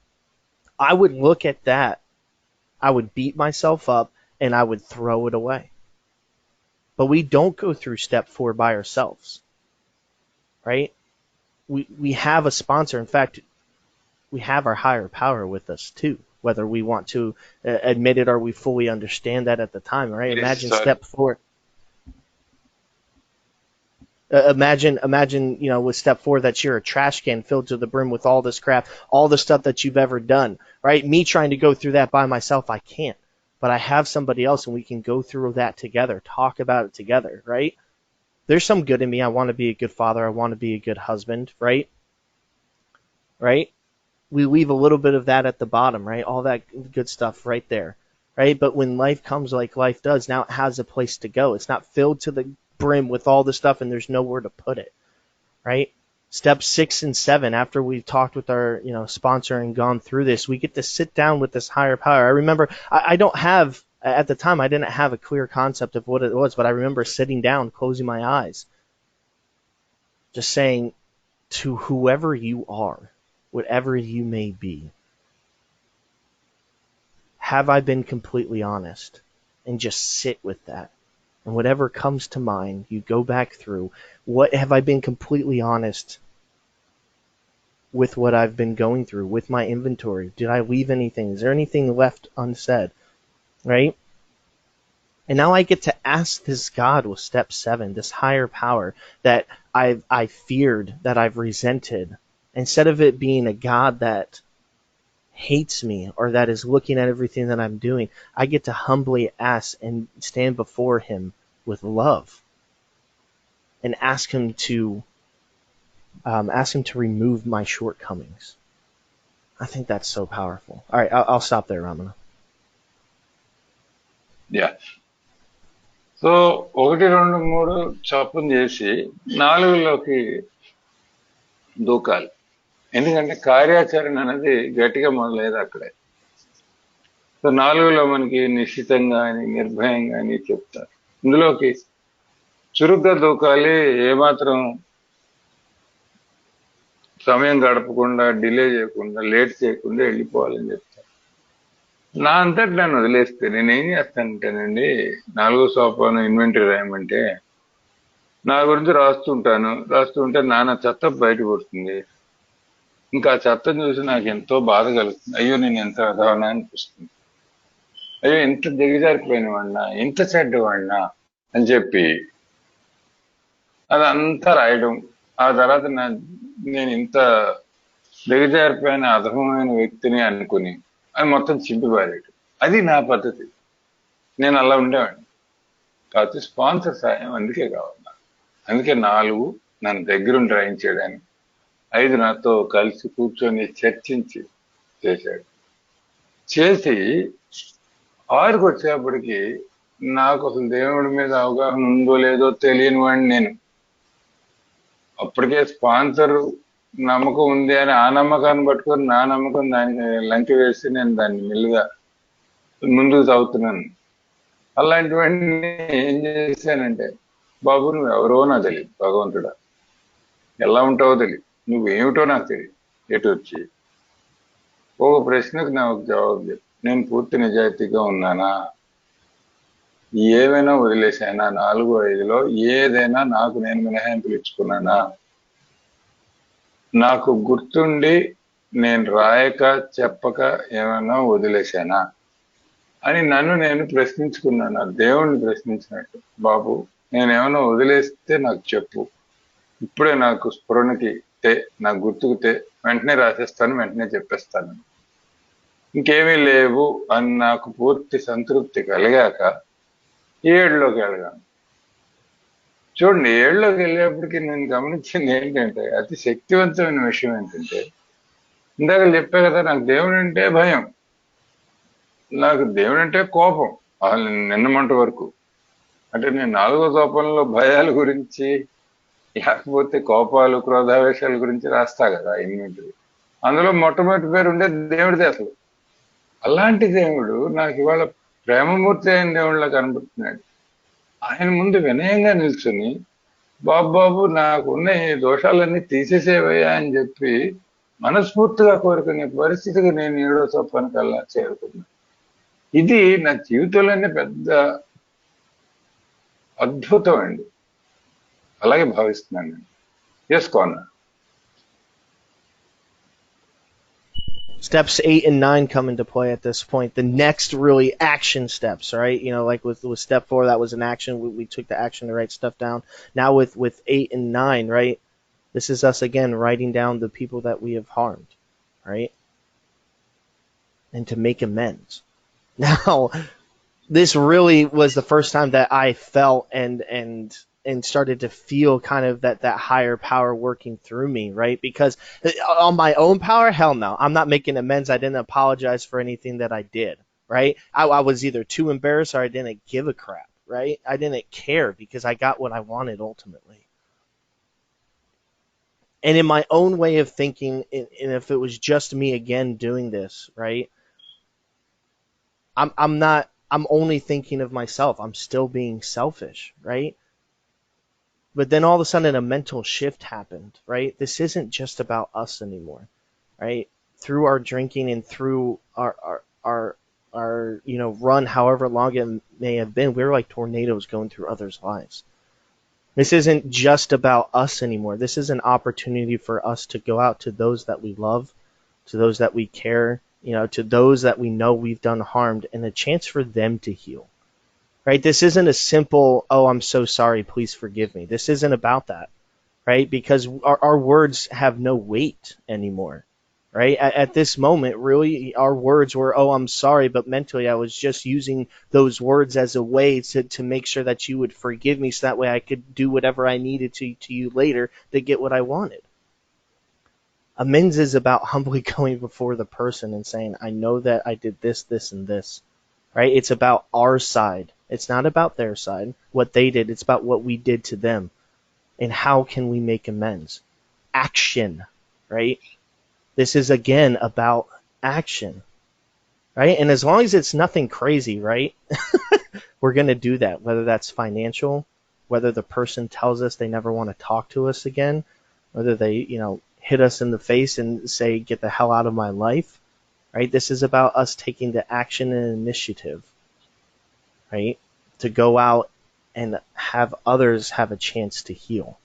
I would look at that. I would beat myself up and I would throw it away. But we don't go through step 4 by ourselves, right? We have a sponsor. In fact, we have our higher power with us too, whether we want to admit it or we fully understand that at the time, right? Yes, Imagine sorry. step 4. Imagine, with step 4 that you're a trash can filled to the brim with all this crap, all the stuff that you've ever done, right? Me trying to go through that by myself, I can't. But I have somebody else and we can go through that together, talk about it together, right? There's some good in me. I want to be a good father. I want to be a good husband, right? Right? We leave a little bit of that at the bottom, right? All that good stuff right there, right? But when life comes like life does, now it has a place to go. It's not filled to the brim with all the stuff and there's nowhere to put it, right? Step 6 and 7, after we've talked with our sponsor and gone through this, we get to sit down with this higher power. I remember I don't have, at the time, I didn't have a clear concept of what it was, but I remember sitting down, closing my eyes, just saying, to whoever you are, whatever you may be, have I been completely honest? And just sit with that. And whatever comes to mind, you go back through. What have I been completely honest with what I've been going through, with my inventory? Did I leave anything? Is there anything left unsaid? Right? And now I get to ask this God with step 7, this higher power that I feared, that I've resented. Instead of it being a God that hates me or that is looking at everything that I'm doing, I get to humbly ask and stand before him with love and ask him to remove my shortcomings. I think that's so powerful. All right, I'll stop there, Ramana. Yeah so 1 2 3 చొప్పున చేసి 4లోకి దూకాలి. ఎందుకంటే కార్యాచరణ అనేది గట్టిగా మొదలయ్యేది అక్కడే. So 4లో మనకి నిశ్చితంగా అని, నిర్భయంగా అని చెప్తారు. ఇందులోకి చురుగ్గా దూకాలి, ఏమాత్రం సమయం గడపకుండా, డిలే చేయకుండా, లేట్ చేయకుండా వెళ్ళిపోవాలని చెప్తారు. నా అంతటి నన్ను వదిలేస్తే నేనేం చేస్తానంటేనండి, 4వ సోపానం ఇన్వెంటరీ రాయమంటే నా గురించి రాస్తుంటే నానా చెత్త బయటపడుతుంది. ఇంకా చెత్తను చూసి నాకు ఎంతో బాధ కలుగుతుంది. అయ్యో నేను ఎంత అధవనా అనిపిస్తుంది. అయ్యో ఎంత దిగజారిపోయిన వాడినా, ఎంత చెడ్డవాడినా అని చెప్పి అదంతా రాయడం. ఆ తర్వాత నేను ఇంత దిగజారిపోయిన అధమమైన వ్యక్తిని అనుకుని అది మొత్తం చింపిపారేయడం. అది నా పద్ధతి. నేను అలా ఉండేవాడిని. కాకపోతే స్పాన్సర్ సాయం అందుకే కావాలి. అందుకే 4 నన్ను దగ్గరుండి రాయించేయడానికి, 5 నాతో కలిసి కూర్చొని చర్చించి చేశాడు. చేసి 6కి వచ్చేప్పటికి నాకు అసలు దేవుడి మీద అవగాహన ఉందో లేదో తెలియని వాడిని నేను. అప్పటికే స్పాన్సర్ నమ్మకం ఉంది అని ఆ నమ్మకాన్ని పట్టుకొని నా నమ్మకం దానికి లంకి వేసి నేను దాన్ని మెల్లిగా ముందుకు సాగుతున్నాను. అలాంటివన్నీ ఏం చేశానంటే, బాబు నువ్వు ఎవరో నాకు తెలియదు, భగవంతుడా ఎలా ఉంటావో తెలియదు, నువ్వేమిటో నాకు తెలియదు, ఎటు వచ్చి ఒక ప్రశ్నకు నాకు జవాబు చెప్పు. నేను పూర్తి నిజాయితీగా ఉన్నానా? ఏమైనా వదిలేసానా? 4, 5లో ఏదైనా నాకు నేను మినహాయింపులు ఇచ్చుకున్నానా? నాకు గుర్తుండి నేను రాయక చెప్పక ఏమైనా వదిలేశానా అని నన్ను నేను ప్రశ్నించుకున్నాను. దేవుణ్ణి ప్రశ్నించినట్టు, బాబు నేనేమైనా వదిలేస్తే నాకు చెప్పు, ఇప్పుడే నాకు స్ఫురణకి నాకు గుర్తుకుతే వెంటనే రాసేస్తాను, వెంటనే చెప్పేస్తాను. ఇంకేమీ లేవు అని నాకు పూర్తి సంతృప్తి కలిగాక 7లోకి వెళ్ళగాను. చూడండి, 7లోకి వెళ్ళేప్పటికి నేను గమనించింది ఏంటంటే, అతి శక్తివంతమైన విషయం ఏంటంటే, ఇందాక చెప్పా కదా, నాకు దేవుడు అంటే భయం, నాకు దేవుడు అంటే కోపం. అసలు నిన్నమంట వరకు అంటే నేను 4వ సోపానంలో భయాల గురించి, లేకపోతే కోపాలు క్రోధావేశాల గురించి రాస్తా కదా ఇన్వెంటరీ. అందులో మొట్టమొదటి పేరు ఉండేది దేవుడిదే. అసలు అలాంటి దేవుడు నాకు ఇవాళ ప్రేమమూర్తి అయిన దేవుళ్ళ కనబడుతున్నాడు. ఆయన ముందు వినయంగా నిల్చుని, బాబు నాకున్న ఈ దోషాలన్నీ తీసేసేవయ్యా అని చెప్పి మనస్ఫూర్తిగా కోరుకునే పరిస్థితికి నేను 7వ సోపానికల్లా చేరుకున్నాను. ఇది నా జీవితంలోనే పెద్ద అద్భుతం అండి. అలాగే భావిస్తున్నాను నేను. చేసుకోన్నా. Steps 8 and 9 come into play at this point. The next really action steps, right? You know, like with step 4, that was an action. We took the action to write stuff down. Now with 8 and 9, right? This is us again writing down the people that we have harmed, right? And to make amends. Now, this really was the first time that I felt and started to feel kind of that higher power working through me, right? Because on my own power, hell no, I'm not making amends. I didn't apologize for anything that I did, right? I was either too embarrassed or I didn't give a crap, right? I didn't care because I got what I wanted ultimately. And in my own way of thinking, and if it was just me again doing this, right? I'm only thinking of myself. I'm still being selfish, right? But then all of a sudden a mental shift happened, right? This isn't just about us anymore, right? Through our drinking and through our run, however long it may have been, we're like tornadoes going through others' lives. This isn't just about us anymore. This is an opportunity for us to go out to those that we love, to those that we care, to those that we know we've done harmed, and a chance for them to heal. Right? This isn't a simple, oh, I'm so sorry, please forgive me. This isn't about that, right? Because our words have no weight anymore, right? At this moment, really, our words were, oh, I'm sorry, but mentally I was just using those words as a way to make sure that you would forgive me so that way I could do whatever I needed to you later to get what I wanted. Amends is about humbly going before the person and saying, I know that I did this, this, and this, right? It's about our side. It's not about their side, what they did. It's about what we did to them. And how can we make amends? Action, right? This is, again, about action, right? And as long as it's nothing crazy, right? We're going to do that, whether that's financial, whether the person tells us they never want to talk to us again, whether they, hit us in the face and say, get the hell out of my life, right? This is about us taking the action and initiative, right? To go out and have others have a chance to heal.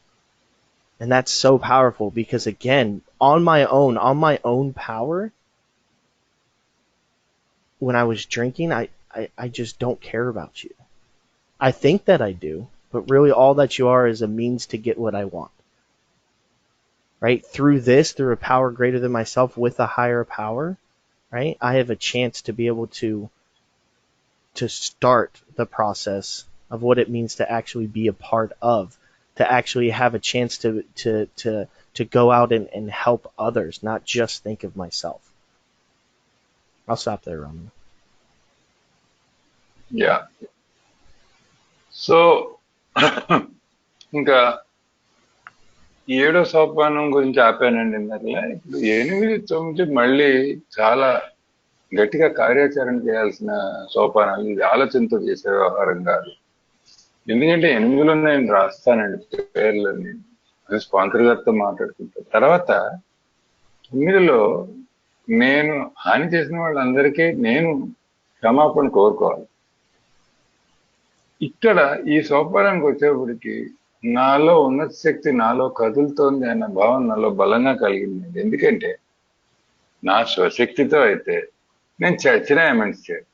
And that's so powerful because, again, on my own power, when I was drinking, I just don't care about you. I think that I do, but really all that you are is a means to get what I want. Right? Through this, through a power greater than myself with a higher power, right? I have a chance to be able to start the process of what it means to actually be a part of, to actually have a chance to go out and help others, not just think of myself. I'll stop there, Roman. Yeah. So ఇంకా 7వ సోపానం గురించి ఆపానండి ఇందాకలా. ఇప్పుడు 8, 9 మళ్ళీ చాలా గట్టిగా కార్యాచరణ చేయాల్సిన సోపానాలు. ఇది ఆలోచనతో చేసే వ్యవహారం కాదు. ఎందుకంటే 8లో నేను రాస్తానండి పేర్లని, అది స్పాన్సర్ గారితో మాట్లాడుకుంటాను. తర్వాత 9లో నేను హాని చేసిన వాళ్ళందరికీ నేను క్షమాపణ కోరుకోవాలి. ఇక్కడ ఈ సోపానానికి వచ్చేప్పటికి నాలో ఉన్నత శక్తి నాలో కదులుతోంది అన్న భావన నాలో బలంగా కలిగింది. ఎందుకంటే నా స్వశక్తితో అయితే నేను చచ్చినా అమెండ్స్ చేయాలి,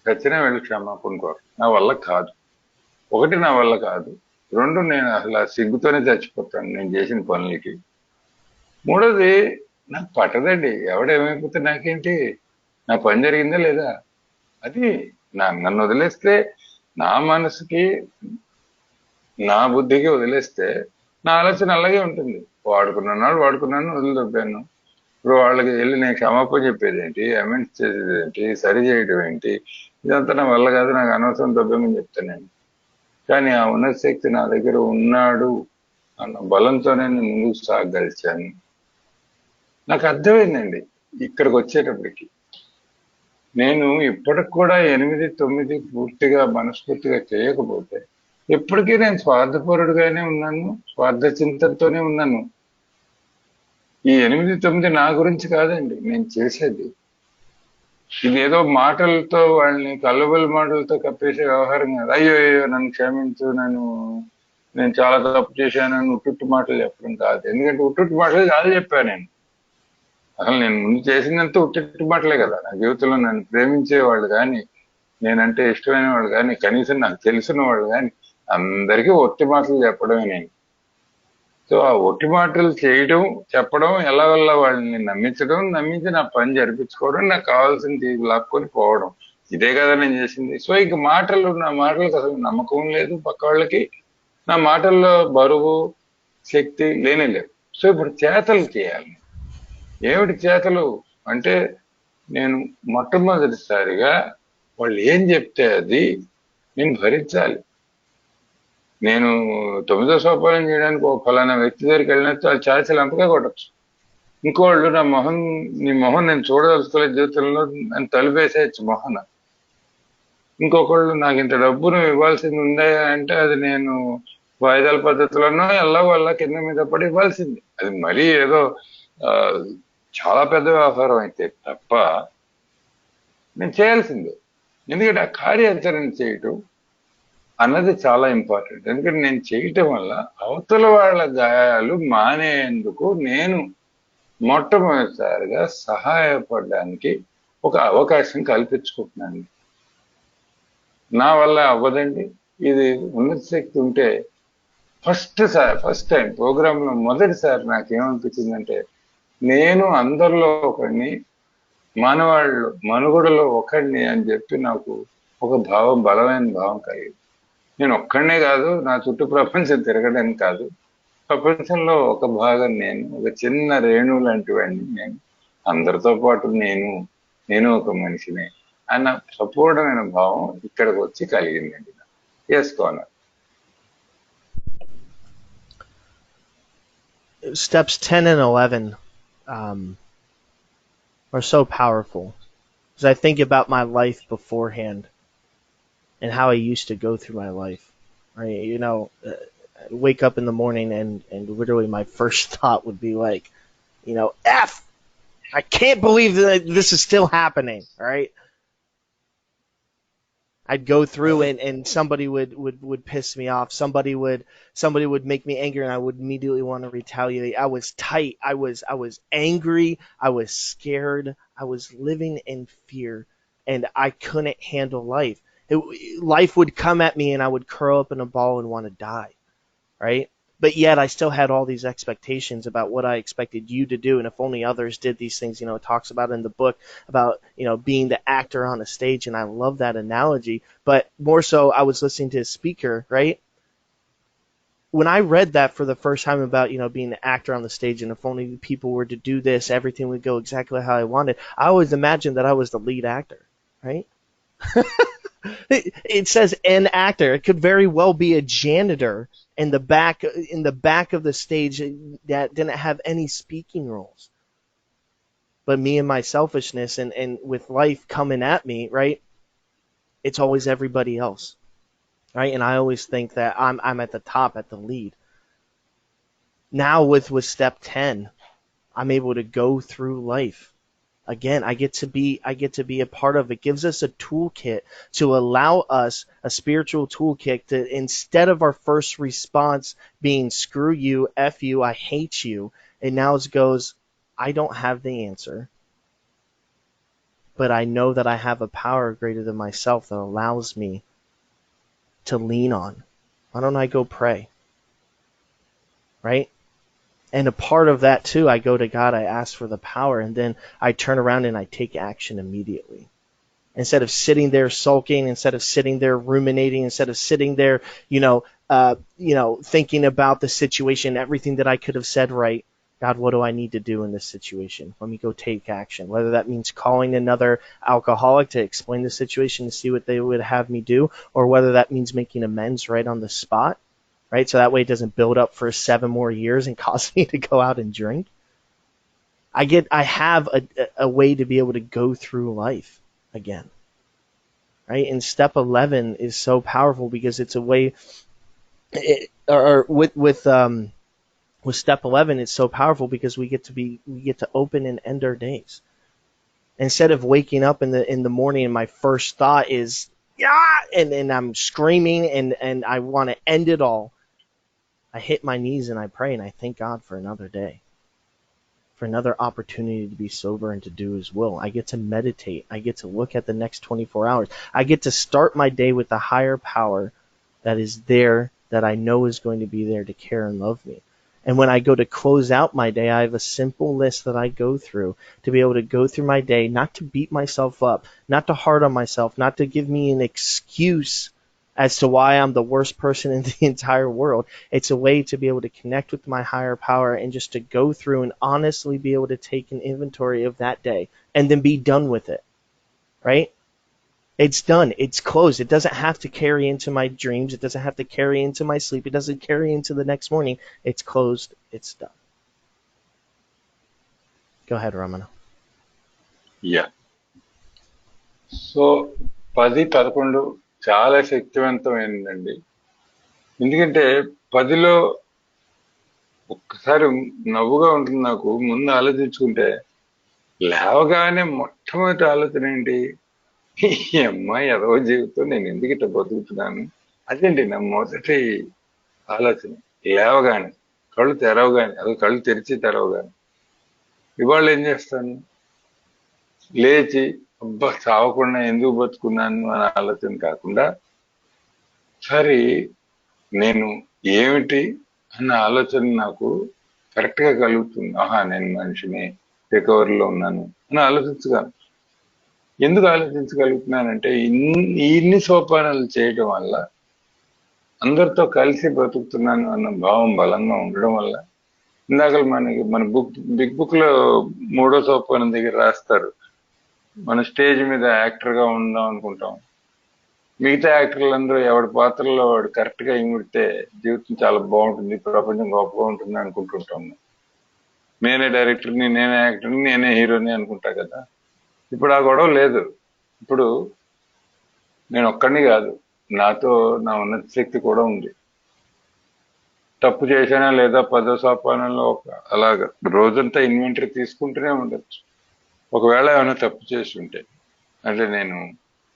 చచ్చినా వెళ్ళి క్షమాపణ కోరు. నా వల్ల కాదు. 1, నా వల్ల కాదు. 2, నేను అసలు ఆ సిగ్గుతోనే చచ్చిపోతాను నేను చేసిన పనులకి. 3వది, నాకు పట్టదండి. ఎవడేమైపోతే నాకేంటి, నా పని జరిగిందా లేదా? అది నన్ను వదిలేస్తే, నా మనసుకి నా బుద్ధికి వదిలేస్తే నా ఆలోచన అలాగే ఉంటుంది. వాడుకున్నాడు వాడుకున్నాను, వదిలిదొబ్బాను. ఇప్పుడు వాళ్ళకి వెళ్ళి నేను క్షమాపణ చెప్పేది ఏంటి, అమెండ్స్ చేసేది ఏంటి, సరి చేయడం ఏంటి? ఇదంతా నా వల్ల కాదు, నాకు అనవసరం దొబ్బేమని చెప్తాను నేను. కానీ ఆ ఉన్నత శక్తి నా దగ్గర ఉన్నాడు అన్న బలంతోనే నేను ముందుకు సాగలిచాను. నాకు అర్థమైందండి ఇక్కడికి వచ్చేటప్పటికి. నేను ఇప్పటికి కూడా 8, 9 పూర్తిగా మనస్ఫూర్తిగా చేయకపోతే ఎప్పటికీ నేను స్వార్థపరుడుగానే ఉన్నాను, స్వార్థ చింతనతోనే ఉన్నాను. ఈ 8, 9 నా గురించి కాదండి నేను చేసేది. ఇదేదో మాటలతో వాళ్ళని కల్లబుల్లి మాటలతో కప్పేసే వ్యవహారం కాదు. అయ్యో అయ్యో నన్ను క్షమించు, నేను చాలా తప్పు చేశాను ఉట్టుట్టు మాటలు చెప్పడం కాదు. ఎందుకంటే ఉట్టుట్టు మాటలు కాదు చెప్పాను నేను. అసలు నేను ముందు చేసిందంతా ఉట్టుట్టు మాటలే కదా. నా జీవితంలో నన్ను ప్రేమించే వాళ్ళు కానీ, నేనంటే ఇష్టమైన వాళ్ళు కానీ, కనీసం నాకు తెలిసిన వాళ్ళు కానీ అందరికీ ఒట్టి మాటలు చెప్పడమే నేను. సో ఆ ఒట్టి మాటలు చేయడం, చెప్పడం, ఎలాగల్లా వాళ్ళని నమ్మించడం, నమ్మించి నా పని జరిపించుకోవడం, నాకు కావాల్సింది లాక్కొని పోవడం, ఇదే కదా నేను చేసింది. సో ఇంక నా మాటలకు అసలు నమ్మకం లేదు పక్క వాళ్ళకి. నా మాటల్లో బరువు, శక్తి లేనే లేదు. సో ఇప్పుడు చేతలు చేయాలి. ఏమిటి చేతలు అంటే, నేను మొట్టమొదటిసారిగా వాళ్ళు ఏం చెప్తే అది నేను భరించాలి. నేను 9వ సోపానం చేయడానికి ఒక ఫలానా వ్యక్తి దగ్గరికి వెళ్ళినట్టు అది ఛార్జీలు ఎంపగా కొట్టచ్చు. ఇంకోళ్ళు నీ మొహం నేను చూడదలుచుకోలేదు జీవితంలో అని తలుపేసేయచ్చు మొహన. ఇంకొకళ్ళు నాకు ఇంత డబ్బు నువ్వు ఇవ్వాల్సింది ఉందా అంటే అది నేను వాయిదాల పద్ధతిలోనో ఎల్లా కింద మీద పడి ఇవ్వాల్సింది. అది మరీ ఏదో ఆ చాలా పెద్ద వ్యవహారం అయితే తప్ప నేను చేయాల్సిందే. ఎందుకంటే ఆ కార్యాచరణ చేయటం అన్నది చాలా ఇంపార్టెంట్. ఎందుకంటే నేను చేయటం వల్ల అవతల వాళ్ళ గాయాలు మానేందుకు నేను మొట్టమొదటిసారిగా సహాయపడడానికి ఒక అవకాశం కల్పించుకుంటున్నాను. నా వల్ల అవ్వదండి. ఇది ఉన్నత శక్తి ఉంటే ఫస్ట్ టైం ప్రోగ్రామ్ లో మొదటిసారి నాకేమనిపించిందంటే, నేను అందరిలో ఒకడిని, మనుగడలో ఒకడిని అని చెప్పి నాకు ఒక బలమైన భావం కలిగింది. నేను ఒక్కడనే కాదు, నా చుట్టూ ప్రపంచం తిరగడానికి కాదు, ప్రపంచంలో ఒక భాగం నేను, ఒక చిన్న రేణు లాంటి వాడిని నేను, అందరితో పాటు నేను ఒక మనిషినే అన్న సంపూర్ణమైన భావం ఇక్కడికి వచ్చి కలిగిందండి. చేసుకోను. Steps 10 and 11 are so powerful. As I think about my life beforehand and how I used to go through my life, right? Wake up in the morning and literally my first thought would be like, F, I can't believe that this is still happening, right? I'd go through and somebody would piss me off. Somebody would make me angry and I would immediately want to retaliate. I was tight. I was angry. I was scared. I was living in fear and I couldn't handle life. Life would come at me and I would curl up in a ball and want to die, right? But yet I still had all these expectations about what I expected you to do, and if only others did these things. It talks about in the book about being the actor on a stage, and I love that analogy. But more so, I was listening to a speaker, right? When I read that for the first time about being the actor on the stage, and if only people were to do this, everything would go exactly how I wanted. I always imagined that I was the lead actor, right? It says an actor. It could very well be a janitor in the back of the stage that didn't have any speaking roles. But me and my selfishness and with life coming at me, right? It's always everybody else, right? And I always think that I'm at the top, at the lead. Now with step 10, I'm able to go through life. Again, I get to be a part of it. It gives us a toolkit to allow us a spiritual toolkit to, instead of our first response being screw you, F you, I hate you, and now it goes, I don't have the answer, but I know that I have a power greater than myself that allows me to lean on. Why don't I go pray? Right? And a part of that too, I go to God, I ask for the power, and then I turn around and I take action immediately. Instead of sitting there sulking, instead of sitting there ruminating, instead of sitting there, thinking about the situation, everything that I could have said right. God, what do I need to do in this situation? Let me go take action. Whether that means calling another alcoholic to explain the situation to see what they would have me do, or whether that means making amends right on the spot, right? So that way it doesn't build up for 7 more years and cause me to go out and drink. I have a way to be able to go through life again, right? And step 11 is so powerful because it's a way, with step 11, it's so powerful because we get to open and end our days. Instead of waking up in the morning and my first thought is, yeah, and I'm screaming and I want to end it all, I hit my knees and I pray and I thank God for another day, for another opportunity to be sober and to do His will. I get to meditate. I get to look at the next 24 hours. I get to start my day with the higher power that is there, that I know is going to be there to care and love me. And when I go to close out my day, I have a simple list that I go through to be able to go through my day, not to beat myself up, not to hard on myself, not to give me an excuse as to why I'm the worst person in the entire world. It's a way to be able to connect with my higher power and just to go through and honestly be able to take an inventory of that day and then be done with it, right? It's done. It's closed. It doesn't have to carry into my dreams. It doesn't have to carry into my sleep. It doesn't carry into the next morning. It's closed. It's done. Go ahead, Ramana. Yeah so 10-11 చాలా శక్తివంతమైందండి. ఎందుకంటే 10లో ఒక్కసారి నవ్వుగా ఉంటుంది నాకు. ముందు ఆలోచించుకుంటే లేవగానే మొట్టమొదటి ఆలోచన ఏంటి, ఈ అమ్మాయి ఎదవ జీవితం, నేను ఎందుకు ఇట్లా బతుకుతున్నాను, అదేంటి నా మొదటి ఆలోచన. లేవగానే, కళ్ళు తెరవగానే, అది కళ్ళు తెరిచి తెరవగానే. ఇవాళ ఏం చేస్తాను, లేచి అబ్బా చావకుండా ఎందుకు బతుకున్నాను అనే ఆలోచన కాకుండా, సరే నేను ఏమిటి అన్న ఆలోచన నాకు కరెక్ట్ గా కలుగుతుంది. ఆహా, నేను మనిషిని, రికవరీలో ఉన్నాను అని ఆలోచించగలను. ఎందుకు ఆలోచించగలుగుతున్నానంటే ఇన్ని సోపానాలు చేయడం వల్ల, అందరితో కలిసి బతుకుతున్నాను అన్న భావం బలంగా ఉండడం వల్ల. ఇందాక మన బిగ్ బుక్ లో 3వ సోపానం దగ్గర రాస్తారు, మన స్టేజ్ మీద యాక్టర్ గా ఉందాం అనుకుంటాం, మిగతా యాక్టర్లందరూ ఎవడి పాత్రలో వాడు కరెక్ట్ గా ఇమిడితే జీవితం చాలా బాగుంటుంది, ప్రపంచం గొప్పగా ఉంటుంది అనుకుంటుంటాం. నేనే డైరెక్టర్ని, నేనే యాక్టర్ని, నేనే హీరోని అనుకుంటా కదా. ఇప్పుడు ఆ గొడవ లేదు. ఇప్పుడు నేను ఒక్కడిని కాదు, నాతో నా ఉన్నత శక్తి కూడా ఉంది. తప్పు చేశానా లేదా 10వ సోపానంలో అలాగా రోజంతా ఇన్వెంటరీ తీసుకుంటూనే ఉండొచ్చు. ఒకవేళ ఏమైనా తప్పు చేసి ఉంటే, అంటే నేను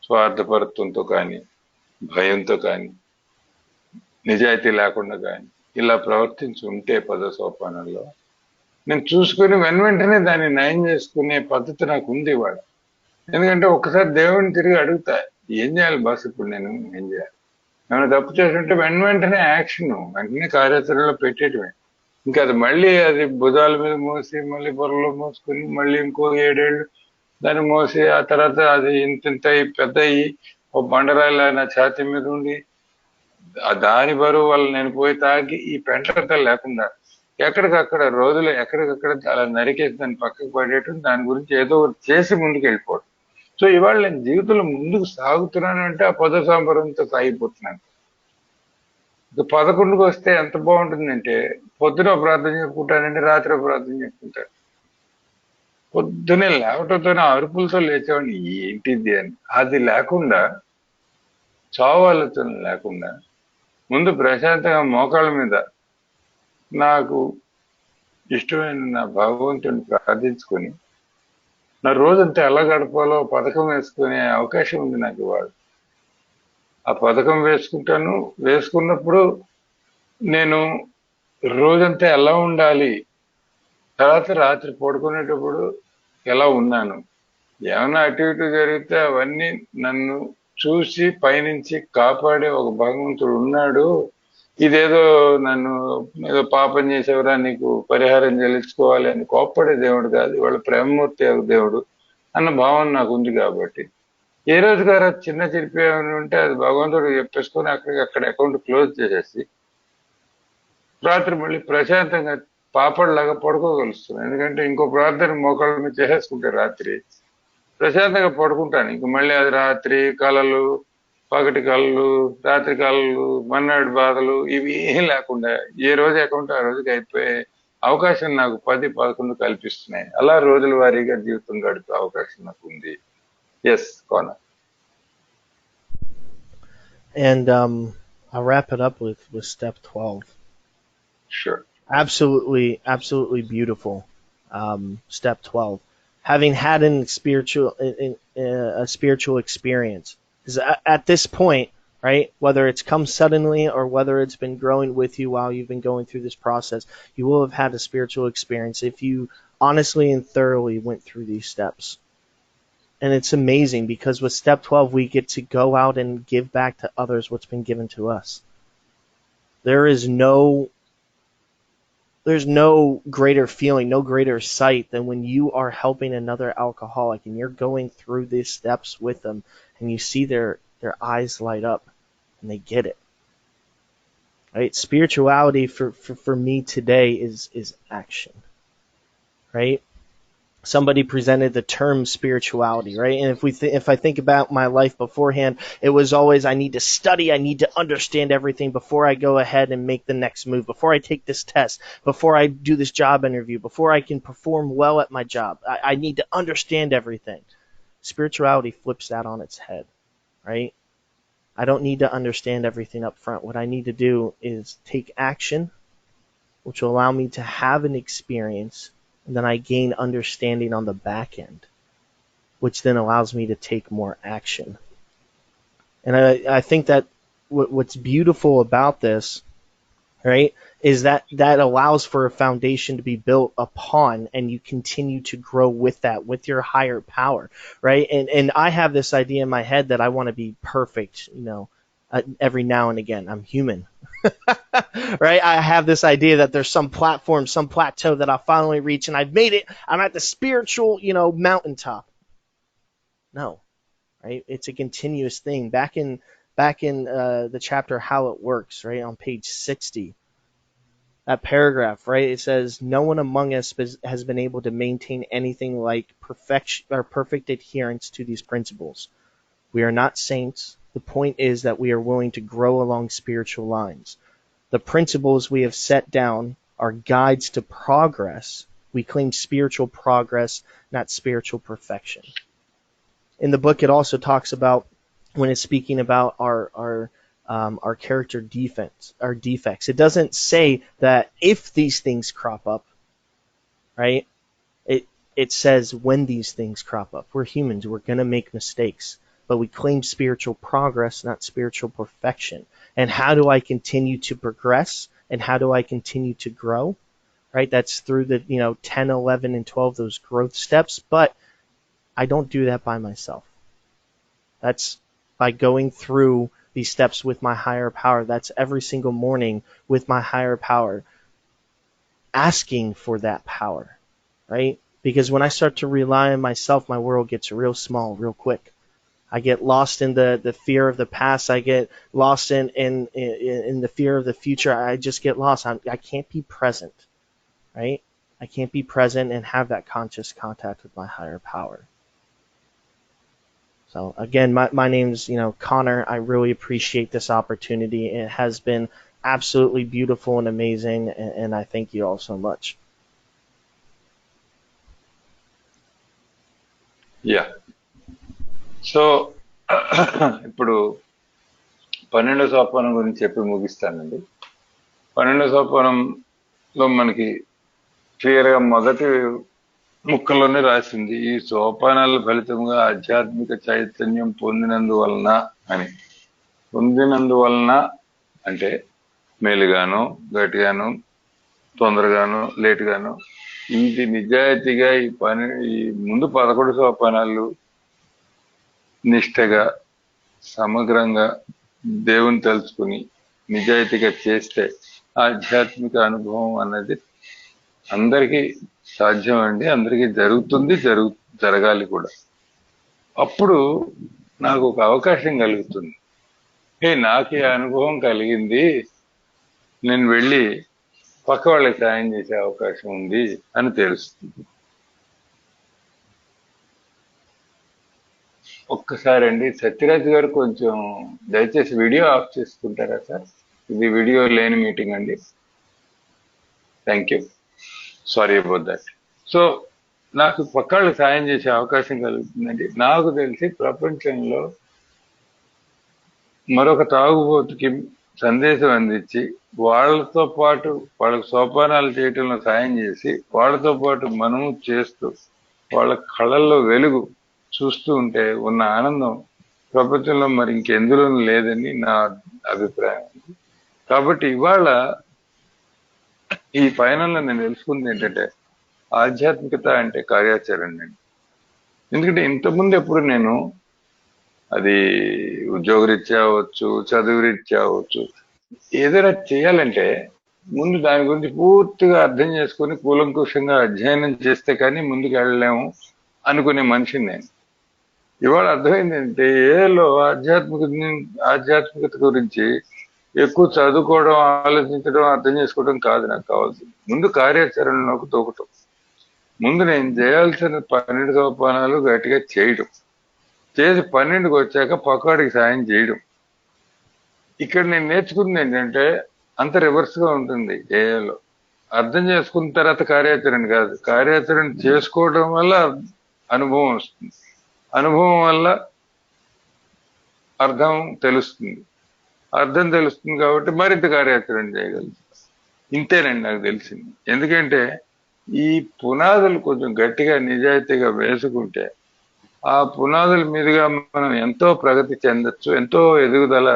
స్వార్థపరత్వంతో కానీ, భయంతో కానీ, నిజాయితీ లేకుండా కానీ ఇలా ప్రవర్తించి ఉంటే 10వ సోపానంలో, నేను చూసుకుని వెంటనే దాన్ని నయం చేసుకునే పద్ధతి నాకు ఉంది ఇవాళ. ఎందుకంటే ఒక్కసారి దేవుడిని తిరిగి అడుగుతా, ఏం చేయాలి బాస్, ఇప్పుడు నేను ఏం చేయాలి, ఏమైనా తప్పు చేస్తుంటే వెంటనే యాక్షన్, వెంటనే కార్యాచరణలో పెట్టేయటమే. ఇంకా అది మళ్ళీ అది భుజాల మీద మోసి, మళ్ళీ బుర్రలో మోసుకుని, మళ్ళీ ఇంకో 7 ఏళ్ళు దాన్ని మోసి, ఆ తర్వాత అది ఇంత పెద్ద అయ్యి ఓ బండరాయిలా నా ఛాతీ మీద ఉండి, ఆ దాని బరువు వల్ల నేను పోయి తాగి ఈ పెంటత లేకుండా ఎక్కడికక్కడ రోజులు ఎక్కడికక్కడ అలా నరికేసి దాన్ని పక్కకు పడేయటం, దాని గురించి ఏదో చేసి ముందుకు వెళ్ళిపోవడం. సో ఇవాళ నేను జీవితంలో ముందుకు సాగుతున్నాను అంటే ఆ 10వ సోపానంతో సాగిపోతున్నాను. 11కి వస్తే ఎంత బాగుంటుందంటే, పొద్దున ప్రార్థన చెప్పుకుంటానండి, రాత్రి ప్రార్థన చెప్పుకుంటాను. పొద్దునే లేవటంతోనే అరుపులతో లేచేవాడిని, ఏంటిది అని. అది లేకుండా, చావు ఆలోచన లేకుండా, ముందు ప్రశాంతంగా మోకాళ్ళ మీద నాకు ఇష్టమైన నా భగవంతుని ప్రార్థించుకొని నా రోజంతా ఎలా గడపాలో పథకం వేసుకునే అవకాశం ఉంది నాకు ఇవాళ. ఆ పథకం వేసుకుంటాను. వేసుకున్నప్పుడు నేను రోజంతా ఎలా ఉండాలి, తర్వాత రాత్రి పడుకునేటప్పుడు ఎలా ఉన్నాను, ఏమైనా అటు ఇటు జరిగితే అవన్నీ నన్ను చూసి పైనుంచి కాపాడే ఒక భగవంతుడు ఉన్నాడు, ఇదేదో నన్ను ఏదో పాపం చేసేవరా నీకు పరిహారం చెల్లించుకోవాలి అని కోప్పడే దేవుడు కాదు, వాళ్ళ ప్రేమమూర్తి దేవుడు అన్న భావన నాకు ఉంది. కాబట్టి ఏ రోజు గారు చిన్న చిరిపి ఏమైనా ఉంటే అది భగవంతుడు చెప్పేసుకొని అక్కడ అకౌంట్ క్లోజ్ చేసేసి రాత్రి మళ్ళీ ప్రశాంతంగా పాపడలాగా పడుకోగలుస్తున్నాను. ఎందుకంటే ఇంకో ప్రార్థన మోకాళ్ళ మీద చేసేసుకుంటే రాత్రి ప్రశాంతంగా పడుకుంటాను. ఇంక మళ్ళీ అది రాత్రి కళలు, పగటి కళలు, రాత్రి కళలు, మన్నాడు బాధలు ఇవి ఏం లేకుండా ఏ రోజు అకౌంట్ ఆ రోజుకి అయిపోయే అవకాశం నాకు 10-11 కల్పిస్తున్నాయి. అలా రోజుల వారీగా జీవితం గడిపే అవకాశం నాకు ఉంది. Yes Kona. And I'll wrap it up with step 12. Sure. Absolutely beautiful. Step 12. Having had a spiritual experience. Because at this point, right, whether it's come suddenly or whether it's been growing with you while you've been going through this process, you will have had a spiritual experience if you honestly and thoroughly went through these steps. And it's amazing because with step 12, we get to go out and give back to others what's been given to us. There's no greater feeling, no greater sight than when you are helping another alcoholic and you're going through these steps with them and you see their eyes light up and they get it. Right? Spirituality for me today is action. Right? Somebody presented the term spirituality, right? And if I think about my life beforehand, it was always I need to study, I need to understand everything before I go ahead and make the next move, before I take this test, before I do this job interview, before I can perform well at my job. I need to understand everything. Spirituality flips that on its head, right? I don't need to understand everything up front. What I need to do is take action, which will allow me to have an experience, and then I gain understanding on the back end, which then allows me to take more action. And I think that what's beautiful about this, right, is that allows for a foundation to be built upon, and you continue to grow with that, with your higher power, right? And I have this idea in my head that I want to be perfect, every now and again. I'm human. Right? I have this idea that there's some platform, some plateau that I'll finally reach and I've made it. I'm at the spiritual, mountaintop. No, right? It's a continuous thing. Back in the chapter How It Works, right, on page 60, that paragraph, right, it says, no one among us has been able to maintain anything like perfection or perfect adherence to these principles. We are not saints. The point is that we are willing to grow along spiritual lines. The principles we have set down are guides to progress. We claim spiritual progress, not spiritual perfection. In the book, it also talks about, when it's speaking about our character defects, it doesn't say that if these things crop up, right? It says when these things crop up. We're humans. We're going to make mistakes. But we claim spiritual progress, not spiritual perfection. And how do I continue to progress? And how do I continue to grow? Right? That's through the 10, 11, and 12, those growth steps. But I don't do that by myself. That's by going through these steps with my higher power. That's every single morning with my higher power, asking for that power. Right? Because when I start to rely on myself, my world gets real small, real quick. I get lost in the fear of the past. I get lost in the fear of the future. I just get lost. I can't be present, right? I can't be present and have that conscious contact with my higher power. So again, my name's Connor. I really appreciate this opportunity. It has been absolutely beautiful and amazing, and I thank you all so much. Yeah. So ఇప్పుడు 12వ సోపానం గురించి చెప్పి ముగిస్తానండి. 12వ సోపానంలో మనకి క్లియర్గా మొదటి ముక్కలోనే రాసింది, ఈ సోపానాల ఫలితంగా ఆధ్యాత్మిక చైతన్యం పొందినందువలన అని. పొందినందువలన అంటే మేలుగాను, గట్టిగాను, తొందరగాను, లేటుగాను, ఇది నిజాయితీగా ఈ ముందు 11 సోపానాలు నిష్టగా సమగ్రంగా దేవుని తలుచుకుని నిజాయితీగా చేస్తే ఆధ్యాత్మిక అనుభవం అన్నది అందరికీ సాధ్యం అండి, అందరికీ జరుగుతుంది, జరగాలి కూడా. అప్పుడు నాకు ఒక అవకాశం కలుగుతుంది. నాకు ఈ అనుభవం కలిగింది, నేను వెళ్ళి పక్క వాళ్ళకి సాయం చేసే అవకాశం ఉంది అని తెలుస్తుంది. ఒక్కసారి అండి సత్యరాజ్ గారు కొంచెం దయచేసి వీడియో ఆఫ్ చేసుకుంటారా సార్? ఇది వీడియో లేని మీటింగ్ అండి. Thank you, sorry about that. So నాకు పక్కాళ్ళు సాయం చేసే అవకాశం కలుగుతుందండి. నాకు తెలిసి ప్రపంచంలో మరొక తాగుబోతుకి సందేశం అందించి వాళ్ళతో పాటు వాళ్ళకి సోపానాలు చేయటంలో సాయం చేసి వాళ్ళతో పాటు మనము చేస్తూ వాళ్ళ కళల్లో వెలుగు చూస్తూ ఉంటే ఉన్న ఆనందం ప్రపంచంలో మరి ఇంకెందులోనూ లేదని నా అభిప్రాయం. కాబట్టి ఇవాళ ఈ ఫైనల్లో నేను తెలుసుకుంది ఏంటంటే ఆధ్యాత్మికత అంటే కార్యాచరణ అండి. ఎందుకంటే ఇంతకుముందు ఎప్పుడు నేను అది ఉద్యోగరీత్యా అవ్వచ్చు, చదువు రీత్యా అవ్వచ్చు, ఏదైనా చేయాలంటే ముందు దాని గురించి పూర్తిగా అర్థం చేసుకుని కూలంకుషంగా అధ్యయనం చేస్తే కానీ ముందుకు వెళ్ళలేము అనుకునే మనిషిని నేను. ఇవాళ అర్థమైంది ఏంటంటే ఏలో ఆధ్యాత్మికత గురించి ఎక్కువ చదువుకోవడం, ఆలోచించడం, అర్థం చేసుకోవడం కాదు నాకు కావాల్సింది. ముందు కార్యాచరణలోకి తోకటం. ముందు నేను చేయాల్సిన 12 సోపానాలు గట్టిగా చేయడం, చేసి 12కి వచ్చాక పక్కవాడికి సాయం చేయడం. ఇక్కడ నేను నేర్చుకుంది ఏంటంటే అంత రివర్స్ గా ఉంటుంది. ఏలో అర్థం చేసుకున్న తర్వాత కార్యాచరణ కాదు, కార్యాచరణ చేసుకోవడం వల్ల అనుభవం వస్తుంది, అనుభవం వల్ల అర్థం తెలుస్తుంది, అర్థం తెలుస్తుంది కాబట్టి మరింత కార్యాచరణ చేయగలుగుతాం. ఇంతేనండి నాకు తెలిసింది. ఎందుకంటే ఈ పునాదులు కొంచెం గట్టిగా నిజాయితీగా వేసుకుంటే ఆ పునాదుల మీదుగా మనం ఎంతో ప్రగతి చెందొచ్చు, ఎంతో ఎదుగుదల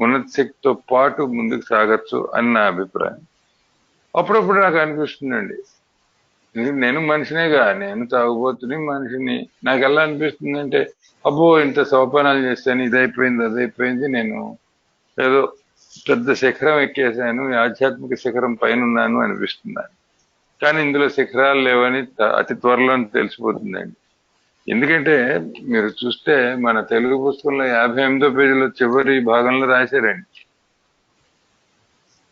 ఉన్నత శక్తితో పాటు ముందుకు సాగచ్చు అని నా అభిప్రాయం. అప్పుడప్పుడు నాకు అనిపిస్తుందండి, నేను మనిషినేగా, నేను తాగుబోతుని మనిషిని. నాకు ఎలా అనిపిస్తుంది అంటే అబ్బో ఇంత సోపానాలు చేస్తాను, ఇదైపోయింది అదైపోయింది, నేను ఏదో పెద్ద శిఖరం ఎక్కేసాను, ఆధ్యాత్మిక శిఖరం పైన ఉన్నాను అనిపిస్తున్నాను. కానీ ఇందులో శిఖరాలు లేవని అతి త్వరలో తెలిసిపోతుందండి. ఎందుకంటే మీరు చూస్తే మన తెలుగు పుస్తకంలో 58వ పేజీలో చివరి భాగంలో రాశారండి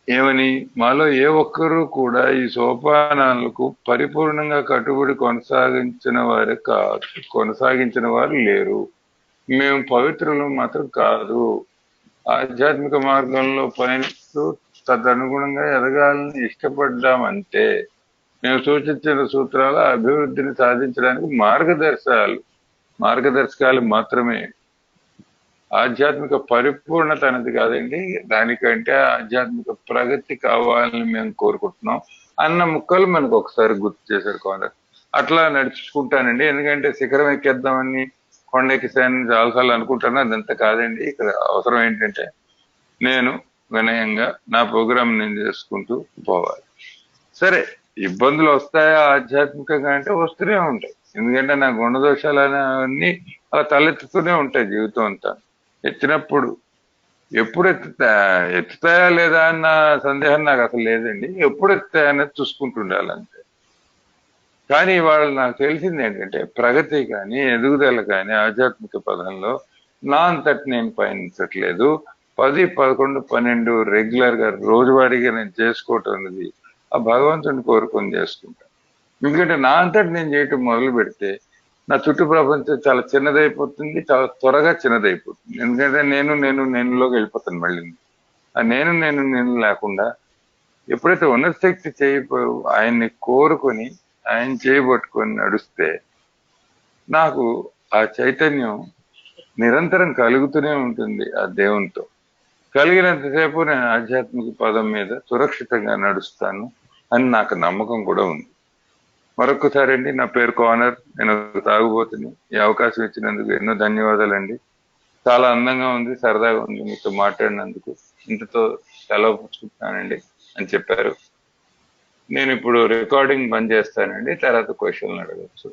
ఏమని, మాలో ఏ ఒక్కరూ కూడా ఈ సోపానాలకు పరిపూర్ణంగా కట్టుబడి కొనసాగించిన వారు లేరు. మేము పవిత్రులు మాత్రం కాదు, ఆధ్యాత్మిక మార్గంలో పయనిస్తూ తదనుగుణంగా ఎదగాలని ఇష్టపడ్డామంటే మేము సూచించిన సూత్రాల అభివృద్ధిని సాధించడానికి మార్గదర్శకాలు మాత్రమే. ఆధ్యాత్మిక పరిపూర్ణత అనేది కాదండి, దానికంటే ఆధ్యాత్మిక ప్రగతి కావాలని మేము కోరుకుంటున్నాం అన్న ముక్కలు మనకు ఒకసారి గుర్తు చేశారు కాంగ్రెస్. అట్లా నడుచుకుంటానండి. ఎందుకంటే శిఖరం ఎక్కేద్దామని కొండెక్కిసానని చాలాసార్లు అనుకుంటాను, అదంతా కాదండి. ఇక్కడ అవసరం ఏంటంటే నేను వినయంగా నా ప్రోగ్రామ్ నేను చేసుకుంటూ పోవాలి. సరే ఇబ్బందులు వస్తాయా ఆధ్యాత్మికంగా అంటే వస్తూనే ఉంటాయి. ఎందుకంటే నా గుణదోషాలు అనేవన్నీ అలా తలెత్తుతూనే ఉంటాయి జీవితం అంతా. ఎత్తినప్పుడు ఎప్పుడు ఎత్తుతాయా లేదా అన్న సందేహం నాకు అసలు లేదండి, ఎప్పుడు ఎత్తుతాయా అనేది చూసుకుంటుండాలి అంతే. కానీ వాళ్ళు నాకు తెలిసింది ఏంటంటే ప్రగతి కానీ ఎదుగుదల కానీ ఆధ్యాత్మిక పదంలో నా అంతటి నేను పయనించట్లేదు. 10, 11, 12 రెగ్యులర్ గా రోజువారీగా నేను చేసుకోవటం అనేది ఆ భగవంతుని కోరుకొని చేసుకుంటాను. ఎందుకంటే నా అంతటి నేను చేయటం మొదలు పెడితే నా చుట్టూ ప్రపంచం చాలా చిన్నదైపోతుంది, చాలా త్వరగా చిన్నదైపోతుంది. ఎందుకంటే నేనులోకి వెళ్ళిపోతాను మళ్ళీ. ఆ నేను లేకుండా ఎప్పుడైతే ఉన్నత శక్తి ఆయన్ని కోరుకొని ఆయన చేయబట్టుకొని నడుస్తే నాకు ఆ చైతన్యం నిరంతరం కలుగుతూనే ఉంటుంది. ఆ దేవునితో కలిగినంతసేపు నేను ఆధ్యాత్మిక పదం మీద సురక్షితంగా నడుస్తాను అని నాకు నమ్మకం కూడా ఉంది. మరొకసారి అండి, నా పేరు కోనర్, నేను తాగుబోతుని. ఈ అవకాశం ఇచ్చినందుకు ఎన్నో ధన్యవాదాలండి. చాలా అందంగా ఉంది, సరదాగా ఉంది మీతో మాట్లాడినందుకు. ఇంతతో సెలవు పుచ్చుకుంటున్నానండి అని చెప్పారు. నేను ఇప్పుడు రికార్డింగ్ బంద్ చేస్తానండి, తర్వాత క్వశ్చన్లు అడగచ్చు.